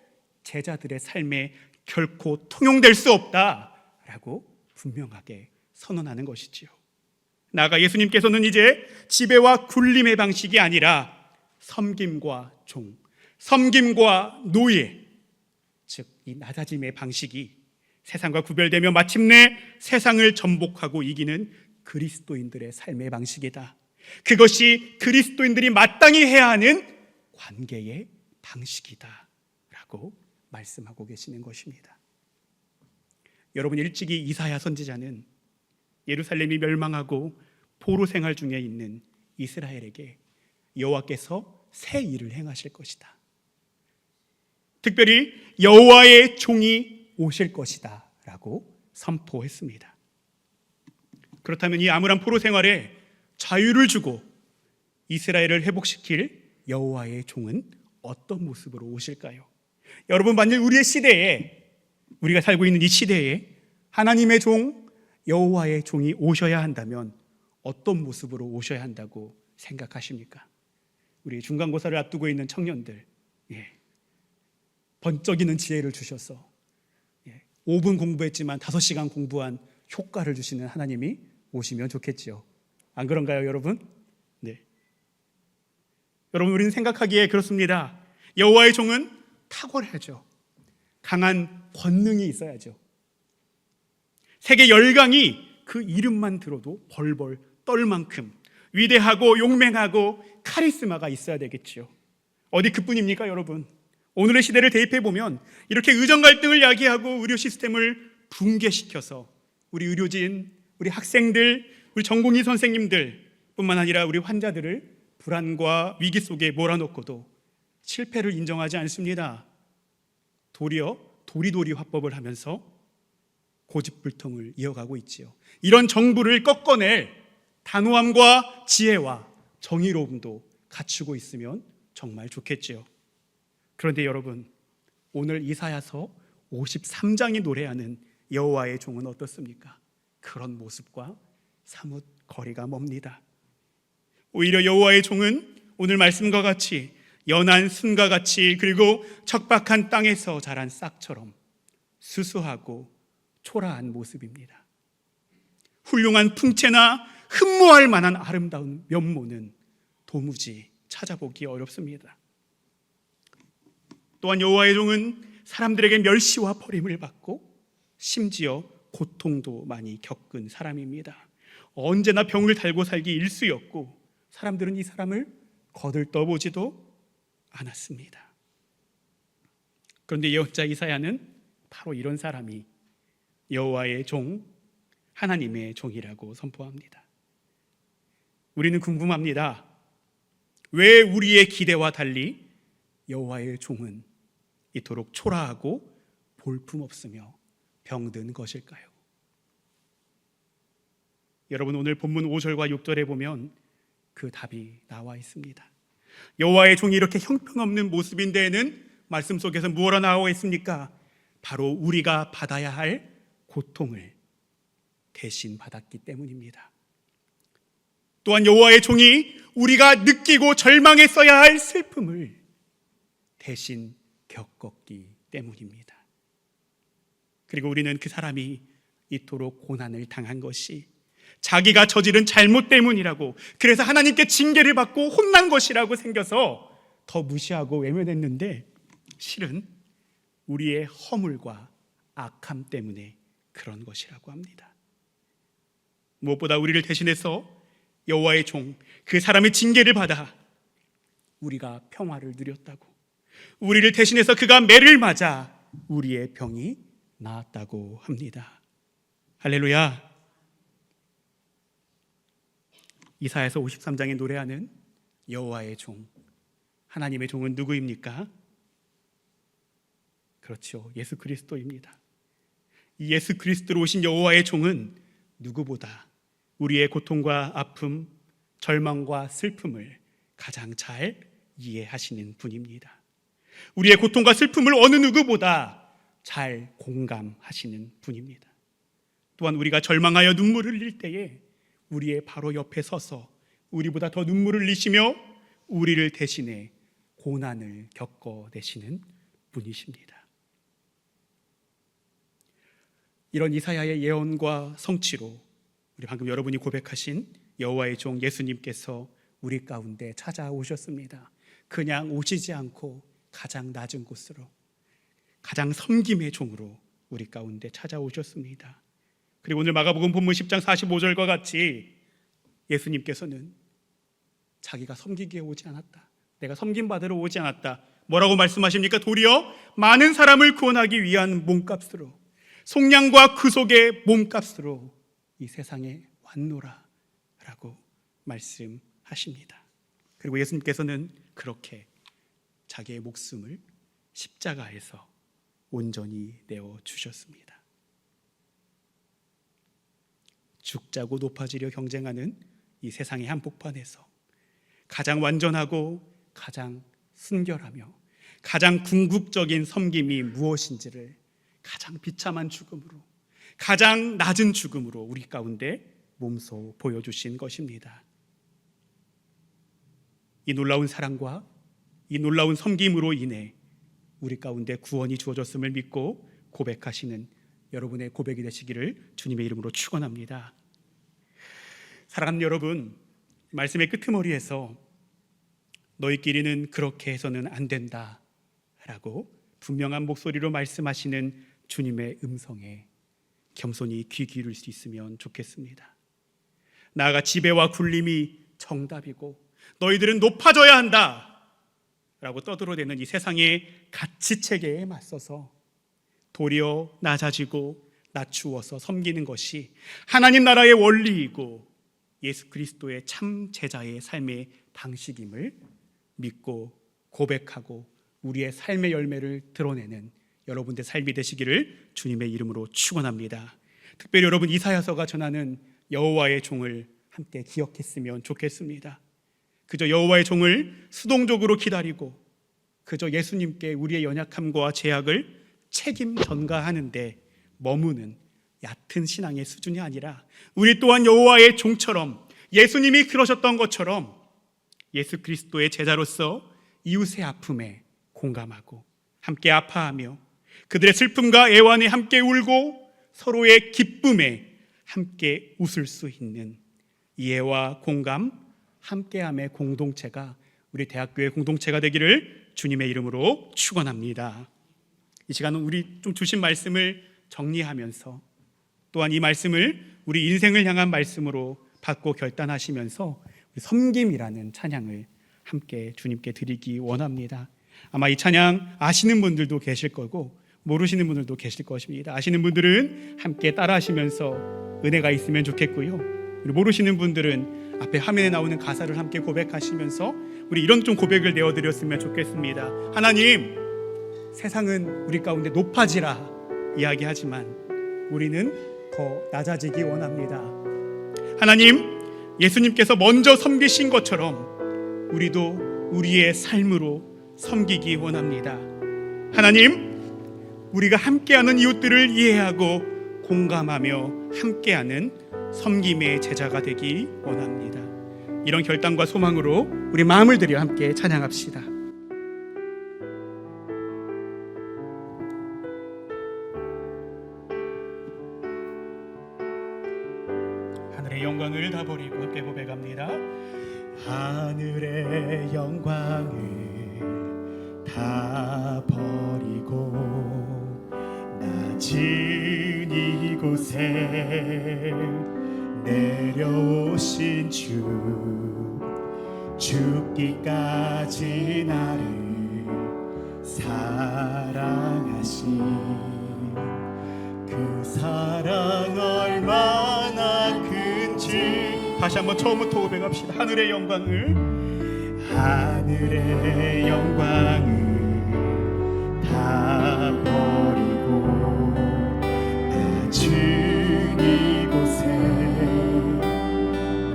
제자들의 삶에 결코 통용될 수 없다라고 분명하게 선언하는 것이지요. 나아가 예수님께서는 이제 지배와 굴림의 방식이 아니라 섬김과 종, 섬김과 노예, 즉 이 낮아짐의 방식이 세상과 구별되며 마침내 세상을 전복하고 이기는 그리스도인들의 삶의 방식이다. 그것이 그리스도인들이 마땅히 해야 하는 관계의 방식이다 라고 말씀하고 계시는 것입니다. 여러분, 일찍이 이사야 선지자는 예루살렘이 멸망하고 포로 생활 중에 있는 이스라엘에게 여호와께서 새 일을 행하실 것이다, 특별히 여호와의 종이 오실 것이다 라고 선포했습니다. 그렇다면 이 암울한 포로 생활에 자유를 주고 이스라엘을 회복시킬 여호와의 종은 어떤 모습으로 오실까요? 여러분, 만일 우리의 시대에, 우리가 살고 있는 이 시대에 하나님의 종, 여호와의 종이 오셔야 한다면 어떤 모습으로 오셔야 한다고 생각하십니까? 우리 중간고사를 앞두고 있는 청년들, 번쩍이는 지혜를 주셔서 5분 공부했지만 5시간 공부한 효과를 주시는 하나님이 오시면 좋겠지요. 안 그런가요, 여러분? 네. 여러분, 우리는 생각하기에 그렇습니다. 여호와의 종은 탁월하죠. 강한 권능이 있어야죠. 세계 열강이 그 이름만 들어도 벌벌 떨 만큼 위대하고 용맹하고 카리스마가 있어야 되겠지요. 어디 그뿐입니까, 여러분? 오늘의 시대를 대입해 보면 이렇게 의정 갈등을 야기하고 의료 시스템을 붕괴시켜서 우리 의료진, 우리 학생들, 우리 전공의 선생님들 뿐만 아니라 우리 환자들을 불안과 위기 속에 몰아넣고도 실패를 인정하지 않습니다. 도리어 도리도리 화법을 하면서 고집불통을 이어가고 있지요. 이런 정부를 꺾어낼 단호함과 지혜와 정의로움도 갖추고 있으면 정말 좋겠지요. 그런데 여러분, 오늘 이사야서 53장이 노래하는 여호와의 종은 어떻습니까? 그런 모습과 사뭇 거리가 멉니다. 오히려 여호와의 종은 오늘 말씀과 같이 연한 순과 같이 그리고 척박한 땅에서 자란 싹처럼 수수하고 초라한 모습입니다. 훌륭한 풍채나 흠모할 만한 아름다운 면모는 도무지 찾아보기 어렵습니다. 또한 여호와의 종은 사람들에게 멸시와 버림을 받고 심지어 고통도 많이 겪은 사람입니다. 언제나 병을 달고 살기 일쑤였고 사람들은 이 사람을 거들떠보지도 않았습니다. 그런데 예언자 이사야는 바로 이런 사람이 여호와의 종, 하나님의 종이라고 선포합니다. 우리는 궁금합니다. 왜 우리의 기대와 달리 여호와의 종은 이토록 초라하고 볼품없으며 병든 것일까요? 여러분, 오늘 본문 5절과 6절에 보면 그 답이 나와 있습니다. 여호와의 종이 이렇게 형편없는 모습인 데에는 말씀 속에서 무엇라 나와 있습니까? 바로 우리가 받아야 할 고통을 대신 받았기 때문입니다. 또한 여호와의 종이 우리가 느끼고 절망했어야 할 슬픔을 대신 겪었기 때문입니다. 그리고 우리는 그 사람이 이토록 고난을 당한 것이 자기가 저지른 잘못 때문이라고, 그래서 하나님께 징계를 받고 혼난 것이라고 생겨서 더 무시하고 외면했는데 실은 우리의 허물과 악함 때문에 그런 것이라고 합니다. 무엇보다 우리를 대신해서 여호와의 종, 그 사람의 징계를 받아 우리가 평화를 누렸다고, 우리를 대신해서 그가 매를 맞아 우리의 병이 나았다고 합니다. 할렐루야. 이사야서 53장에 노래하는 여호와의 종, 하나님의 종은 누구입니까? 그렇죠, 예수 그리스도입니다. 이 예수 그리스도로 오신 여호와의 종은 누구보다 우리의 고통과 아픔, 절망과 슬픔을 가장 잘 이해하시는 분입니다. 우리의 고통과 슬픔을 어느 누구보다 잘 공감하시는 분입니다. 또한 우리가 절망하여 눈물을 흘릴 때에 우리의 바로 옆에 서서 우리보다 더 눈물을 흘리시며 우리를 대신해 고난을 겪어내시는 분이십니다. 이런 이사야의 예언과 성취로 우리 방금 여러분이 고백하신 여호와의 종 예수님께서 우리 가운데 찾아오셨습니다. 그냥 오시지 않고 가장 낮은 곳으로, 가장 섬김의 종으로 우리 가운데 찾아오셨습니다. 그리고 오늘 마가복음 본문 10장 45절과 같이 예수님께서는 자기가 섬기기에 오지 않았다, 내가 섬김받으러 오지 않았다, 뭐라고 말씀하십니까? 도리어 많은 사람을 구원하기 위한 몸값으로, 속량과 구속의 몸값으로 이 세상에 왔노라 라고 말씀하십니다. 그리고 예수님께서는 그렇게 자기의 목숨을 십자가에서 온전히 내어주셨습니다. 죽자고 높아지려 경쟁하는 이 세상의 한복판에서 가장 완전하고 가장 순결하며 가장 궁극적인 섬김이 무엇인지를 가장 비참한 죽음으로, 가장 낮은 죽음으로 우리 가운데 몸소 보여주신 것입니다. 이 놀라운 사랑과 이 놀라운 섬김으로 인해 우리 가운데 구원이 주어졌음을 믿고 고백하시는 여러분의 고백이 되시기를 주님의 이름으로 축원합니다. 사랑하는 여러분, 말씀의 끄트머리에서 너희끼리는 그렇게 해서는 안 된다 라고 분명한 목소리로 말씀하시는 주님의 음성에 겸손히 귀 기울일 수 있으면 좋겠습니다. 나아가 지배와 굴림이 정답이고 너희들은 높아져야 한다 라고 떠들어대는 이 세상의 가치체계에 맞서서 도리어 낮아지고 낮추어서 섬기는 것이 하나님 나라의 원리이고 예수 그리스도의 참 제자의 삶의 방식임을 믿고 고백하고 우리의 삶의 열매를 드러내는 여러분의 삶이 되시기를 주님의 이름으로 축원합니다. 특별히 여러분, 이사야서가 전하는 여호와의 종을 함께 기억했으면 좋겠습니다. 그저 여호와의 종을 수동적으로 기다리고 그저 예수님께 우리의 연약함과 죄악을 책임 전가하는데 머무는 얕은 신앙의 수준이 아니라 우리 또한 여호와의 종처럼 예수님이 그러셨던 것처럼 예수 그리스도의 제자로서 이웃의 아픔에 공감하고 함께 아파하며 그들의 슬픔과 애환에 함께 울고 서로의 기쁨에 함께 웃을 수 있는 이해와 공감, 함께함의 공동체가 우리 대학교의 공동체가 되기를 주님의 이름으로 축원합니다. 이 시간은 우리 좀 주신 말씀을 정리하면서 또한 이 말씀을 우리 인생을 향한 말씀으로 받고 결단하시면서 우리 섬김이라는 찬양을 함께 주님께 드리기 원합니다. 아마 이 찬양 아시는 분들도 계실 거고 모르시는 분들도 계실 것입니다. 아시는 분들은 함께 따라하시면서 은혜가 있으면 좋겠고요. 그리고 모르시는 분들은 앞에 화면에 나오는 가사를 함께 고백하시면서 우리 이런 좀 고백을 내어드렸으면 좋겠습니다. 하나님, 세상은 우리 가운데 높아지라 이야기하지만 우리는 더 낮아지기 원합니다. 하나님, 예수님께서 먼저 섬기신 것처럼 우리도 우리의 삶으로 섬기기 원합니다. 하나님, 우리가 함께하는 이웃들을 이해하고 공감하며 함께하는 섬김의 제자가 되기 원합니다. 이런 결단과 소망으로 우리 마음을 들여 함께 찬양합시다. 하늘의 영광을 다 버리고 함께 고백합니다. 하늘의 영광을 다 버리고 낮은 이곳에 내려오신 주, 죽기까지 나를 사랑하신 그 사랑 얼마나 큰지 다시 한번 처음부터 고백합시다. 하늘의 영광을 다 버리고 낮은 이곳에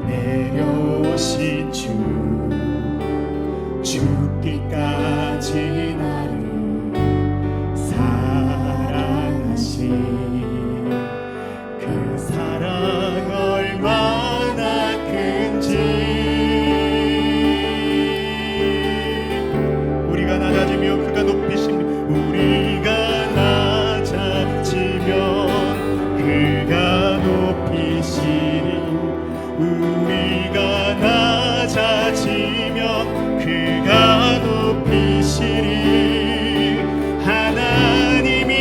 내려오신 주, 죽기까지 나를 사랑하신 그 사랑 얼마나 큰지 우리가 낮아지며 그가 높이시며 우리가 낮아지면 그가 높이시니 우리가 낮아지면 그가 높이시니 하나님이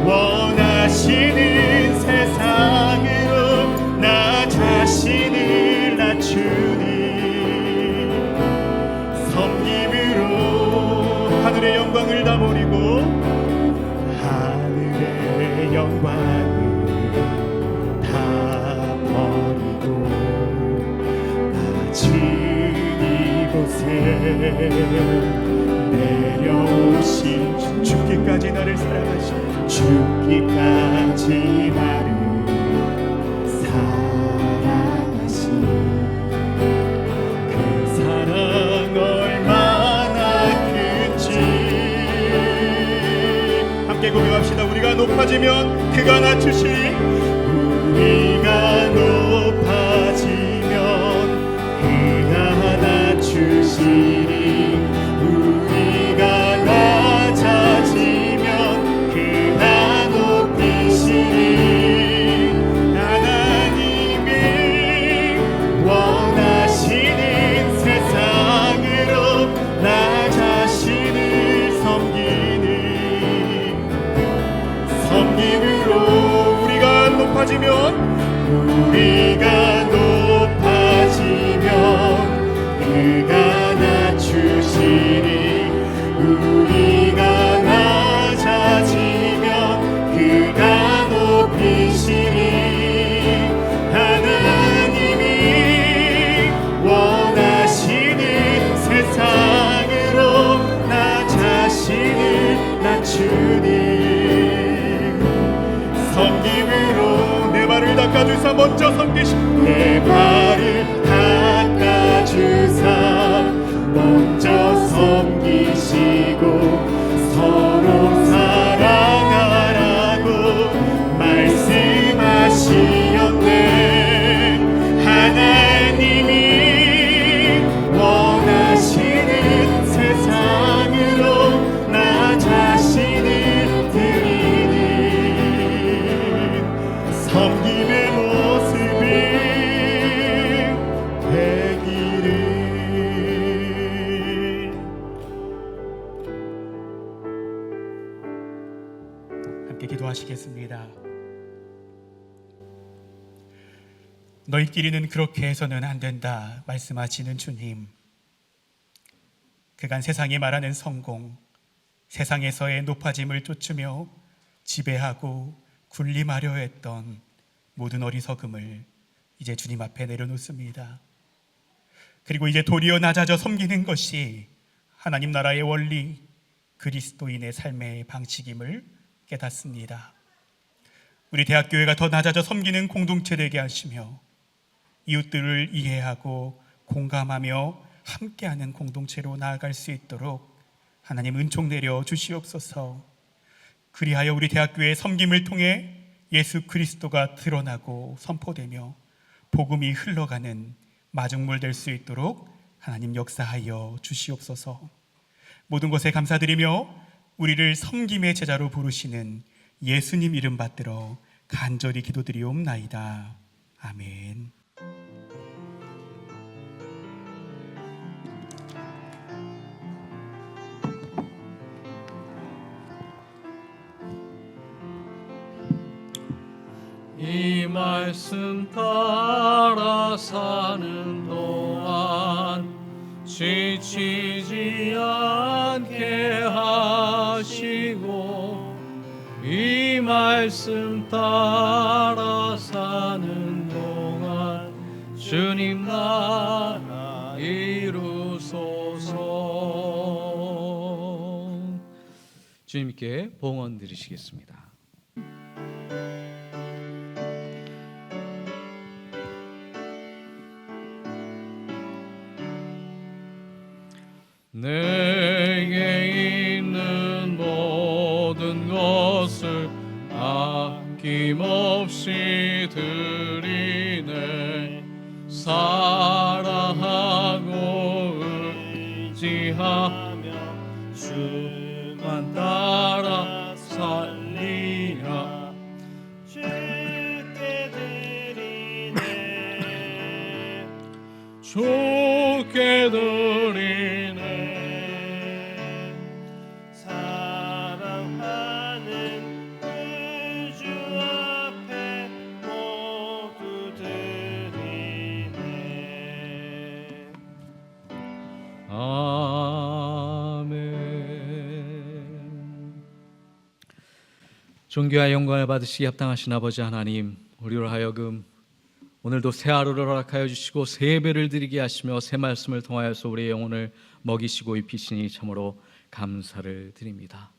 원하시는 세상으로 나 자신을 낮추니 섬김으로 하늘의 영광을 다 버리고 하늘의 영광을 다 버리고 낮은 이곳에 내려오신 주, 죽기까지 나를 사랑하신 죽기까지 나를 사랑하신 그 사랑 얼마나 큰지 함께 고백합시다. 우리가 높아지면 그가 낮추시니 우리가 높아지면 그가 낮추시니 우리가 낮아지면 그가 높이시니 하나님이 원하시는 세상으로 나 자신을 섬기는 섬김으로 우리가 높아지면 그가 낮추시니 우리가 낮아지면 그가 높이시니 하나님이 원하시는 세상으로 나 자신을 낮추니 섬김으로 내 발을 닦아주사 먼저 섬기시고 내 발을 닦아주사 먼저 섬기시고 서로 사랑하라고 말씀하시었네. 하나님이 원하시는 기도하겠습니다. 너희끼리는 그렇게 해서는 안 된다 말씀하시는 주님, 그간 세상이 말하는 성공, 세상에서의 높아짐을 쫓으며 지배하고 군림하려 했던 모든 어리석음을 이제 주님 앞에 내려놓습니다. 그리고 이제 도리어 낮아져 섬기는 것이 하나님 나라의 원리, 그리스도인의 삶의 방식임을 깨닫습니다. 우리 대학교회가 더 낮아져 섬기는 공동체 되게 하시며 이웃들을 이해하고 공감하며 함께하는 공동체로 나아갈 수 있도록 하나님 은총 내려 주시옵소서. 그리하여 우리 대학교의 섬김을 통해 예수 그리스도가 드러나고 선포되며 복음이 흘러가는 마중물 될 수 있도록 하나님 역사하여 주시옵소서. 모든 것에 감사드리며 우리를 섬김의 제자로 부르시는 예수님 이름 받들어 간절히 기도드리옵나이다. 아멘. 이 말씀 따라 사는 동안 지치지 않게 하시고 이 말씀 따라 사는 동안 주님 나라 이루소서. 주님께 봉헌 드리시겠습니다. 내게 있는 모든 것을 아낌없이 드리네. 사랑하고 의지하며 주만 따라 살리라. 주께 드리네. 주께 드리네. 사랑하는 그 주 앞에 모두 드리네. 아멘. 존귀와 영광을 받으시기 합당하신 아버지 하나님, 우리로 하여금 오늘도 새 하루를 허락하여 주시고 새 예배를 드리게 하시며 새 말씀을 통하여서 우리의 영혼을 먹이시고 입히시니 참으로 감사를 드립니다.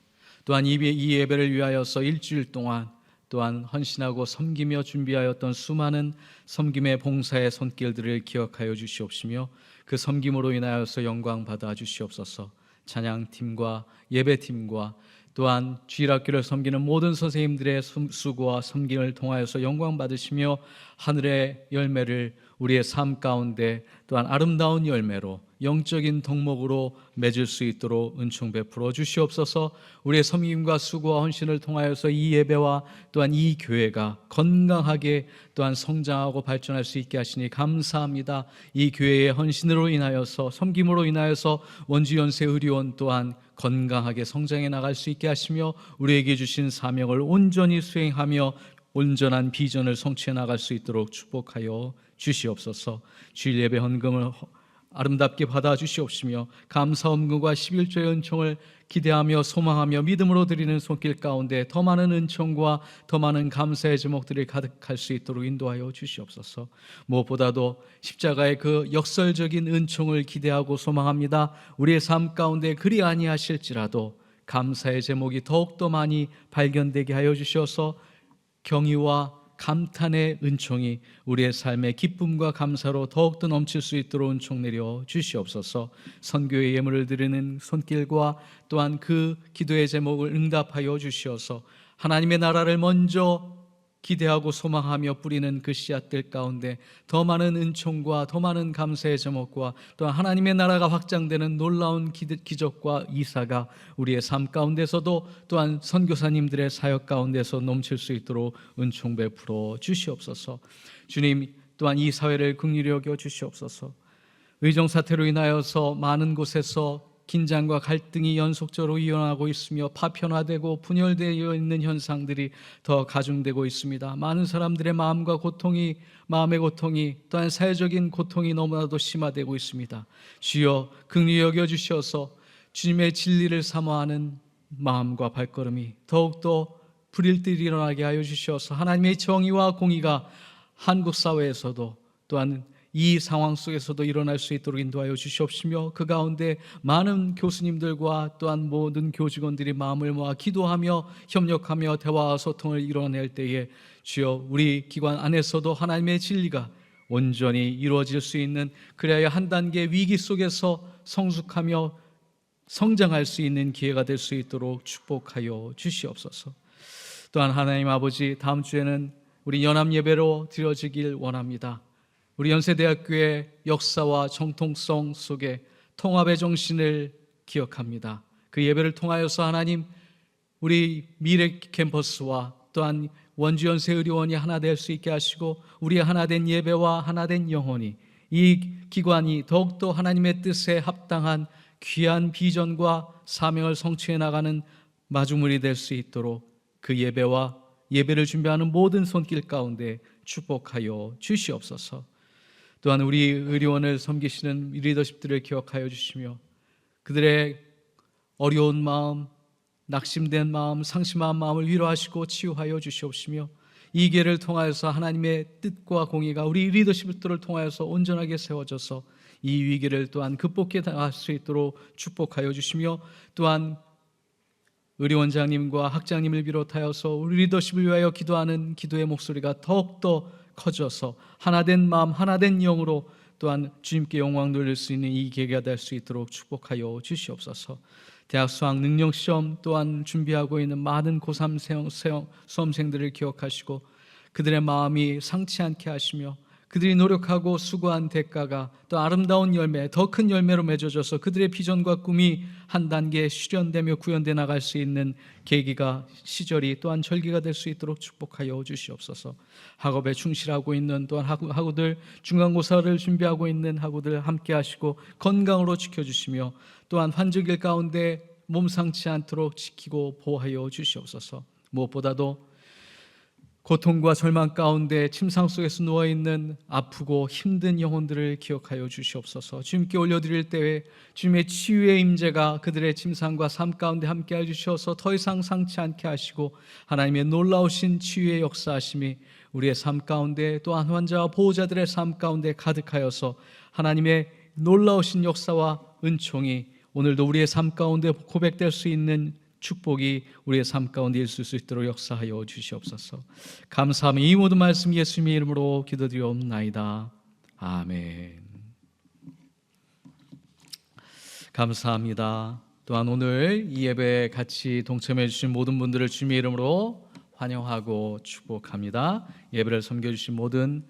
또한 이 예배를 위하여서 일주일 동안 또한 헌신하고 섬기며 준비하였던 수많은 섬김의 봉사의 손길들을 기억하여 주시옵시며 그 섬김으로 인하여서 영광 받아 주시옵소서. 찬양팀과 예배팀과 또한 주일학교를 섬기는 모든 선생님들의 수고와 섬김을 통하여서 영광 받으시며 하늘의 열매를 우리의 삶 가운데 또한 아름다운 열매로 영적인 덕목으로 맺을 수 있도록 은총 베풀어 주시옵소서. 우리의 섬김과 수고와 헌신을 통하여서 이 예배와 또한 이 교회가 건강하게 또한 성장하고 발전할 수 있게 하시니 감사합니다. 이 교회의 헌신으로 인하여서 섬김으로 인하여서 원주연세 의료원 또한 건강하게 성장해 나갈 수 있게 하시며 우리에게 주신 사명을 온전히 수행하며 온전한 비전을 성취해 나갈 수 있도록 축복하여 주시옵소서. 주일 예배 헌금을 아름답게 받아 주시옵시며 감사 헌금과 11조의 은총을 기대하며 소망하며 믿음으로 드리는 손길 가운데 더 많은 은총과 더 많은 감사의 제목들이 가득할 수 있도록 인도하여 주시옵소서. 무엇보다도 십자가의 그 역설적인 은총을 기대하고 소망합니다. 우리의 삶 가운데 그리 아니하실지라도 감사의 제목이 더욱더 많이 발견되게 하여 주셔서 경의와 감탄의 은총이 우리의 삶의 기쁨과 감사로 더욱더 넘칠 수 있도록 은총 내려 주시옵소서. 선교의 예물을 드리는 손길과 또한 그 기도의 제목을 응답하여 주시어서 하나님의 나라를 먼저 기대하고 소망하며 뿌리는 그 씨앗들 가운데 더 많은 은총과 더 많은 감사의 제목과 또한 하나님의 나라가 확장되는 놀라운 기적과 이사가 우리의 삶 가운데서도 또한 선교사님들의 사역 가운데서 넘칠 수 있도록 은총 베풀어 주시옵소서. 주님, 또한 이 사회를 긍휼히 여겨 주시옵소서. 의정 사태로 인하여서 많은 곳에서 긴장과 갈등이 연속적으로 일어나고 있으며 파편화되고 분열되어 있는 현상들이 더 가중되고 있습니다. 많은 사람들의 마음의 고통이 또한 사회적인 고통이 너무나도 심화되고 있습니다. 주여 긍휼히 여겨 주셔서 주님의 진리를 사모하는 마음과 발걸음이 더욱더 불일들이 일어나게 하여 주셔서 하나님의 정의와 공의가 한국 사회에서도 또한 이 상황 속에서도 일어날 수 있도록 인도하여 주시옵시며, 그 가운데 많은 교수님들과 또한 모든 교직원들이 마음을 모아 기도하며 협력하며 대화와 소통을 이뤄낼 때에 주여 우리 기관 안에서도 하나님의 진리가 온전히 이루어질 수 있는, 그래야 한 단계 위기 속에서 성숙하며 성장할 수 있는 기회가 될 수 있도록 축복하여 주시옵소서. 또한 하나님 아버지, 다음 주에는 우리 연합 예배로 드려지길 원합니다. 우리 연세대학교의 역사와 정통성 속에 통합의 정신을 기억합니다. 그 예배를 통하여서 하나님, 우리 미래 캠퍼스와 또한 원주연세의료원이 하나 될 수 있게 하시고, 우리의 하나된 예배와 하나된 영혼이, 이 기관이 더욱더 하나님의 뜻에 합당한 귀한 비전과 사명을 성취해 나가는 마중물이 될 수 있도록 그 예배와 예배를 준비하는 모든 손길 가운데 축복하여 주시옵소서. 또한 우리 의료원을 섬기시는 리더십들을 기억하여 주시며, 그들의 어려운 마음, 낙심된 마음, 상심한 마음을 위로하시고 치유하여 주시옵시며, 이 기회를 통하여서 하나님의 뜻과 공의가 우리 리더십들을 통하여서 온전하게 세워져서 이 위기를 또한 극복해 나갈 수 있도록 축복하여 주시며, 또한 의료원장님과 학장님을 비롯하여서 우리 리더십을 위하여 기도하는 기도의 목소리가 더욱더 커져서 하나된 마음, 하나된 영으로 또한 주님께 영광 돌릴 수 있는 이 계기가 될 수 있도록 축복하여 주시옵소서. 대학 수학 능력시험 또한 준비하고 있는 많은 고3 수험생들을 기억하시고, 그들의 마음이 상치 않게 하시며, 그들이 노력하고 수고한 대가가 또 아름다운 열매, 더 큰 열매로 맺어져서 그들의 비전과 꿈이 한 단계 실현되며 구현돼 나갈 수 있는 계기가, 시절이 또한 절기가 될 수 있도록 축복하여 주시옵소서. 학업에 충실하고 있는 또한 학우들, 중간고사를 준비하고 있는 학우들 함께 하시고 건강으로 지켜주시며, 또한 환절기 가운데 몸 상치 않도록 지키고 보호하여 주시옵소서. 무엇보다도 고통과 절망 가운데 침상 속에서 누워있는 아프고 힘든 영혼들을 기억하여 주시옵소서. 주님께 올려드릴 때에 주님의 치유의 임재가 그들의 침상과 삶 가운데 함께해 주셔서 더 이상 상치 않게 하시고, 하나님의 놀라우신 치유의 역사하심이 우리의 삶 가운데, 또한 환자와 보호자들의 삶 가운데 가득하여서 하나님의 놀라우신 역사와 은총이 오늘도 우리의 삶 가운데 고백될 수 있는 축복이 우리의 삶 가운데 있을 수 있도록 역사하여 주시옵소서. 감사하며 이 모든 말씀 예수님의 이름으로 기도드리옵나이다. 아멘. 감사합니다. 또한 오늘 이 예배에 같이 동참해 주신 모든 분들을 주님의 이름으로 환영하고 축복합니다. 예배를 섬겨주신 모든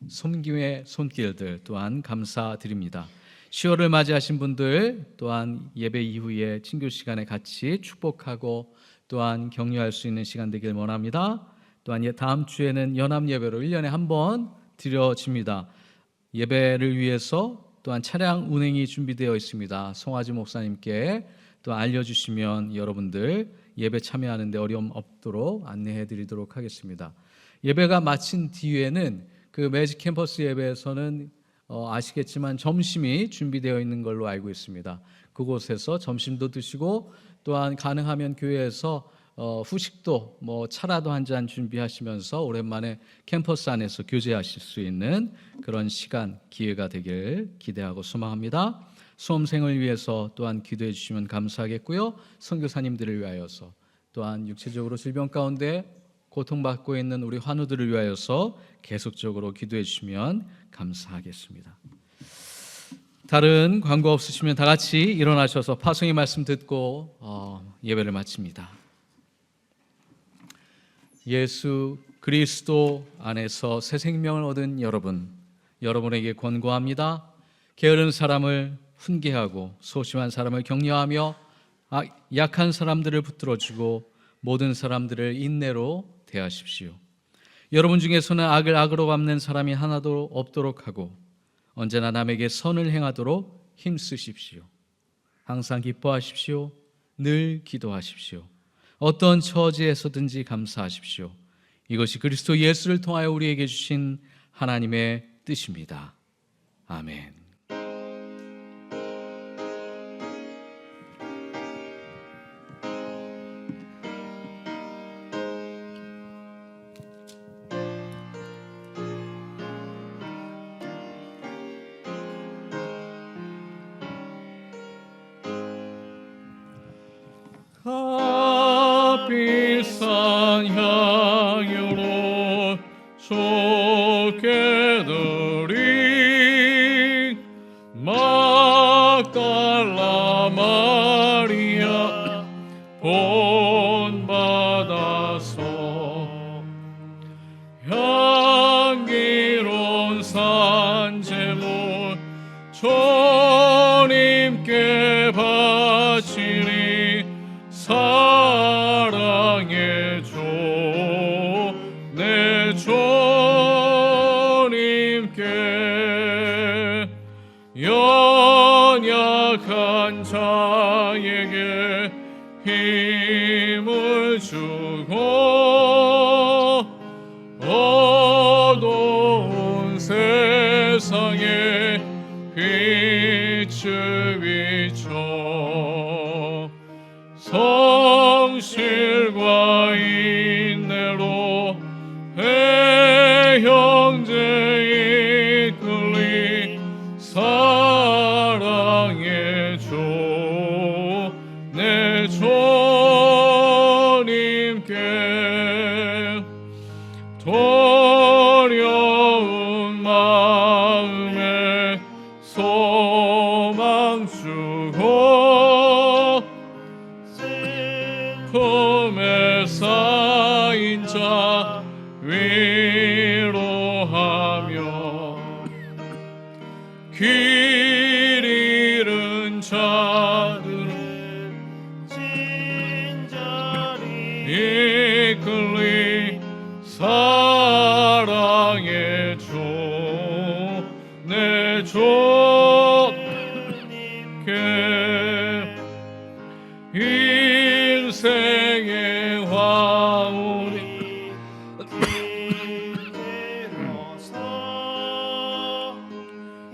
섬김의 손길들 또한 감사드립니다. 10월을 맞이하신 분들 또한 예배 이후에 친교 시간에 같이 축복하고 또한 격려할 수 있는 시간 되길 원합니다. 또한 다음 주에는 연합 예배로 1년에 한 번 드려집니다. 예배를 위해서 또한 차량 운행이 준비되어 있습니다. 송아지 목사님께 또 알려주시면 여러분들 예배 참여하는 데 어려움 없도록 안내해 드리도록 하겠습니다. 예배가 마친 뒤에는 그 매직 캠퍼스 예배에서는 아시겠지만 점심이 준비되어 있는 걸로 알고 있습니다. 그곳에서 점심도 드시고 또한 가능하면 교회에서 후식도 차라도 한 잔 준비하시면서 오랜만에 캠퍼스 안에서 교제하실 수 있는 그런 시간, 기회가 되길 기대하고 소망합니다. 수험생을 위해서 또한 기도해 주시면 감사하겠고요. 선교사님들을 위하여서 또한 육체적으로 질병 가운데 고통받고 있는 우리 환우들을 위하여서 계속적으로 기도해 주시면 감사하겠습니다. 다른 광고 없으시면 다 같이 일어나셔서 파송의 말씀 듣고 예배를 마칩니다. 예수 그리스도 안에서 새 생명을 얻은 여러분에게 권고합니다. 게으른 사람을 훈계하고 소심한 사람을 격려하며 약한 사람들을 붙들어주고 모든 사람들을 인내로 대하십시오. 여러분 중에서는 악을 악으로 갚는 사람이 하나도 없도록 하고 언제나 남에게 선을 행하도록 힘쓰십시오. 항상 기뻐하십시오. 늘 기도하십시오. 어떤 처지에서든지 감사하십시오. 이것이 그리스도 예수를 통하여 우리에게 주신 하나님의 뜻입니다. 아멘. 값비싼 향유로 좋게 드린 막달라 마리아 본받아서 향기로운 산제물 주님께 바치니 사랑의 주 내 주님께 연약한 자에게 힘을 주고 어두운 세상에 빛을 비춰 성실과 인내로 형제에 이끌리 사랑의 주 내 주님께 두려운 마음에 소망 주고 품에 쌓인 자 위로하며 길 잃은 자들을 이끌리 사랑의 주 내 주님께 인생의 화물이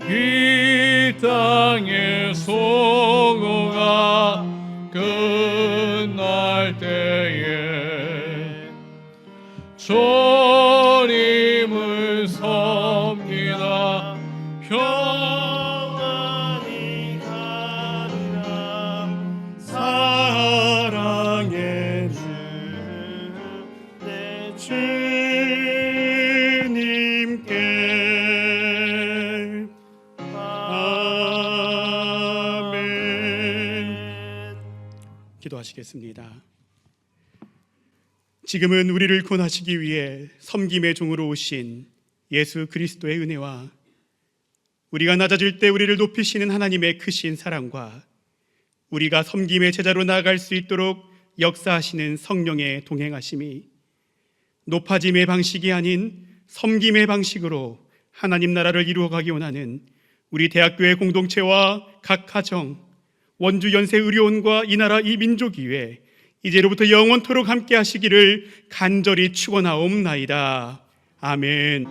이 땅의 수고가 끝날 때에 주님을 섬기다 평안히 가리라 사랑의 주 내 주님께 아멘. 기도하시겠습니다. 지금은 우리를 구원하시기 위해 섬김의 종으로 오신 예수 그리스도의 은혜와 우리가 낮아질 때 우리를 높이시는 하나님의 크신 사랑과 우리가 섬김의 제자로 나아갈 수 있도록 역사하시는 성령의 동행하심이 높아짐의 방식이 아닌 섬김의 방식으로 하나님 나라를 이루어가기 원하는 우리 대학교의 공동체와 각 가정, 원주 연세의료원과 이 나라 이 민족 위에 이제로부터 영원토록 함께 하시기를 간절히 축원하옵나이다. 아멘.